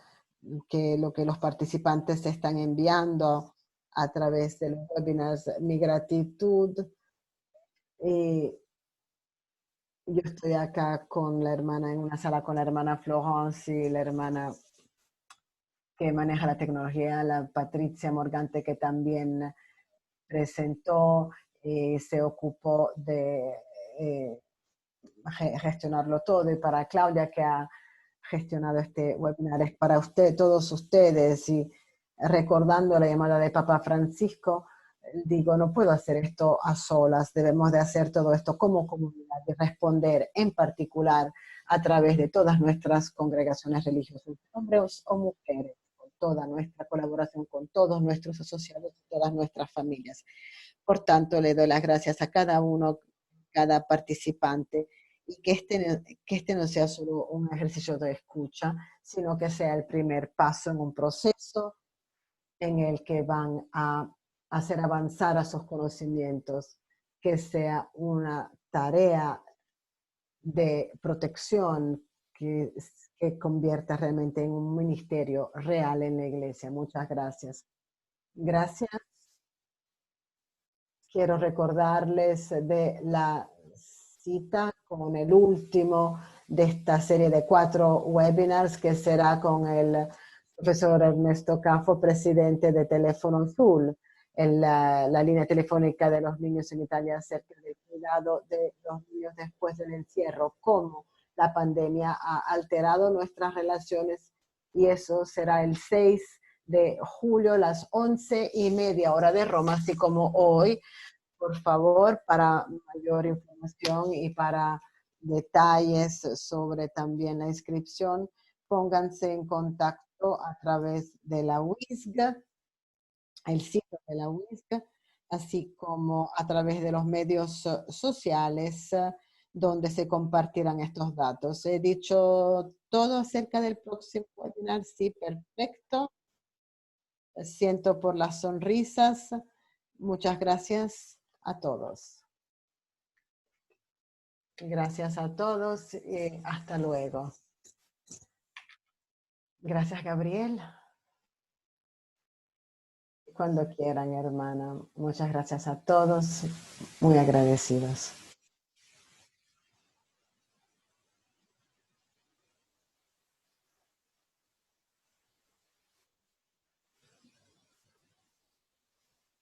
que lo que los participantes están enviando a través de los webinars Mi Gratitud. Y yo estoy acá con la hermana, en una sala con la hermana Florence y la hermana que maneja la tecnología, la Patricia Morgante, que también presentó y se ocupó de gestionarlo todo. Y para Claudia, que ha gestionado este webinar, es para todos ustedes. Y recordando la llamada de Papa Francisco, digo, no puedo hacer esto a solas, debemos de hacer todo esto como comunidad y responder en particular a través de todas nuestras congregaciones religiosas, hombres o mujeres, con toda nuestra colaboración, con todos nuestros asociados, todas nuestras familias. Por tanto, le doy las gracias a cada uno, cada participante, y que este no sea solo un ejercicio de escucha, sino que sea el primer paso en un proceso en el que van a hacer avanzar a sus conocimientos, que sea una tarea de protección que convierta realmente en un ministerio real en la iglesia. Muchas gracias. Gracias. Quiero recordarles de la cita con el último de esta serie de 4 webinars, que será con el profesor Ernesto Caffo, presidente de Teléfono Azul, en la línea telefónica de los niños en Italia, acerca del cuidado de los niños después del encierro, cómo la pandemia ha alterado nuestras relaciones, y eso será el 6 de julio a las 11:30 hora de Roma, así como hoy. Por favor, para mayor información y para detalles sobre también la inscripción, pónganse en contacto a través de la WISG, el sitio de la WISG, así como a través de los medios sociales donde se compartirán estos datos. He dicho todo acerca del próximo webinar. Sí, perfecto. Siento por las sonrisas. Muchas gracias a todos. Gracias a todos y hasta luego. Gracias, Gabriel. Cuando quieran, hermana. Muchas gracias a todos. Muy agradecidos.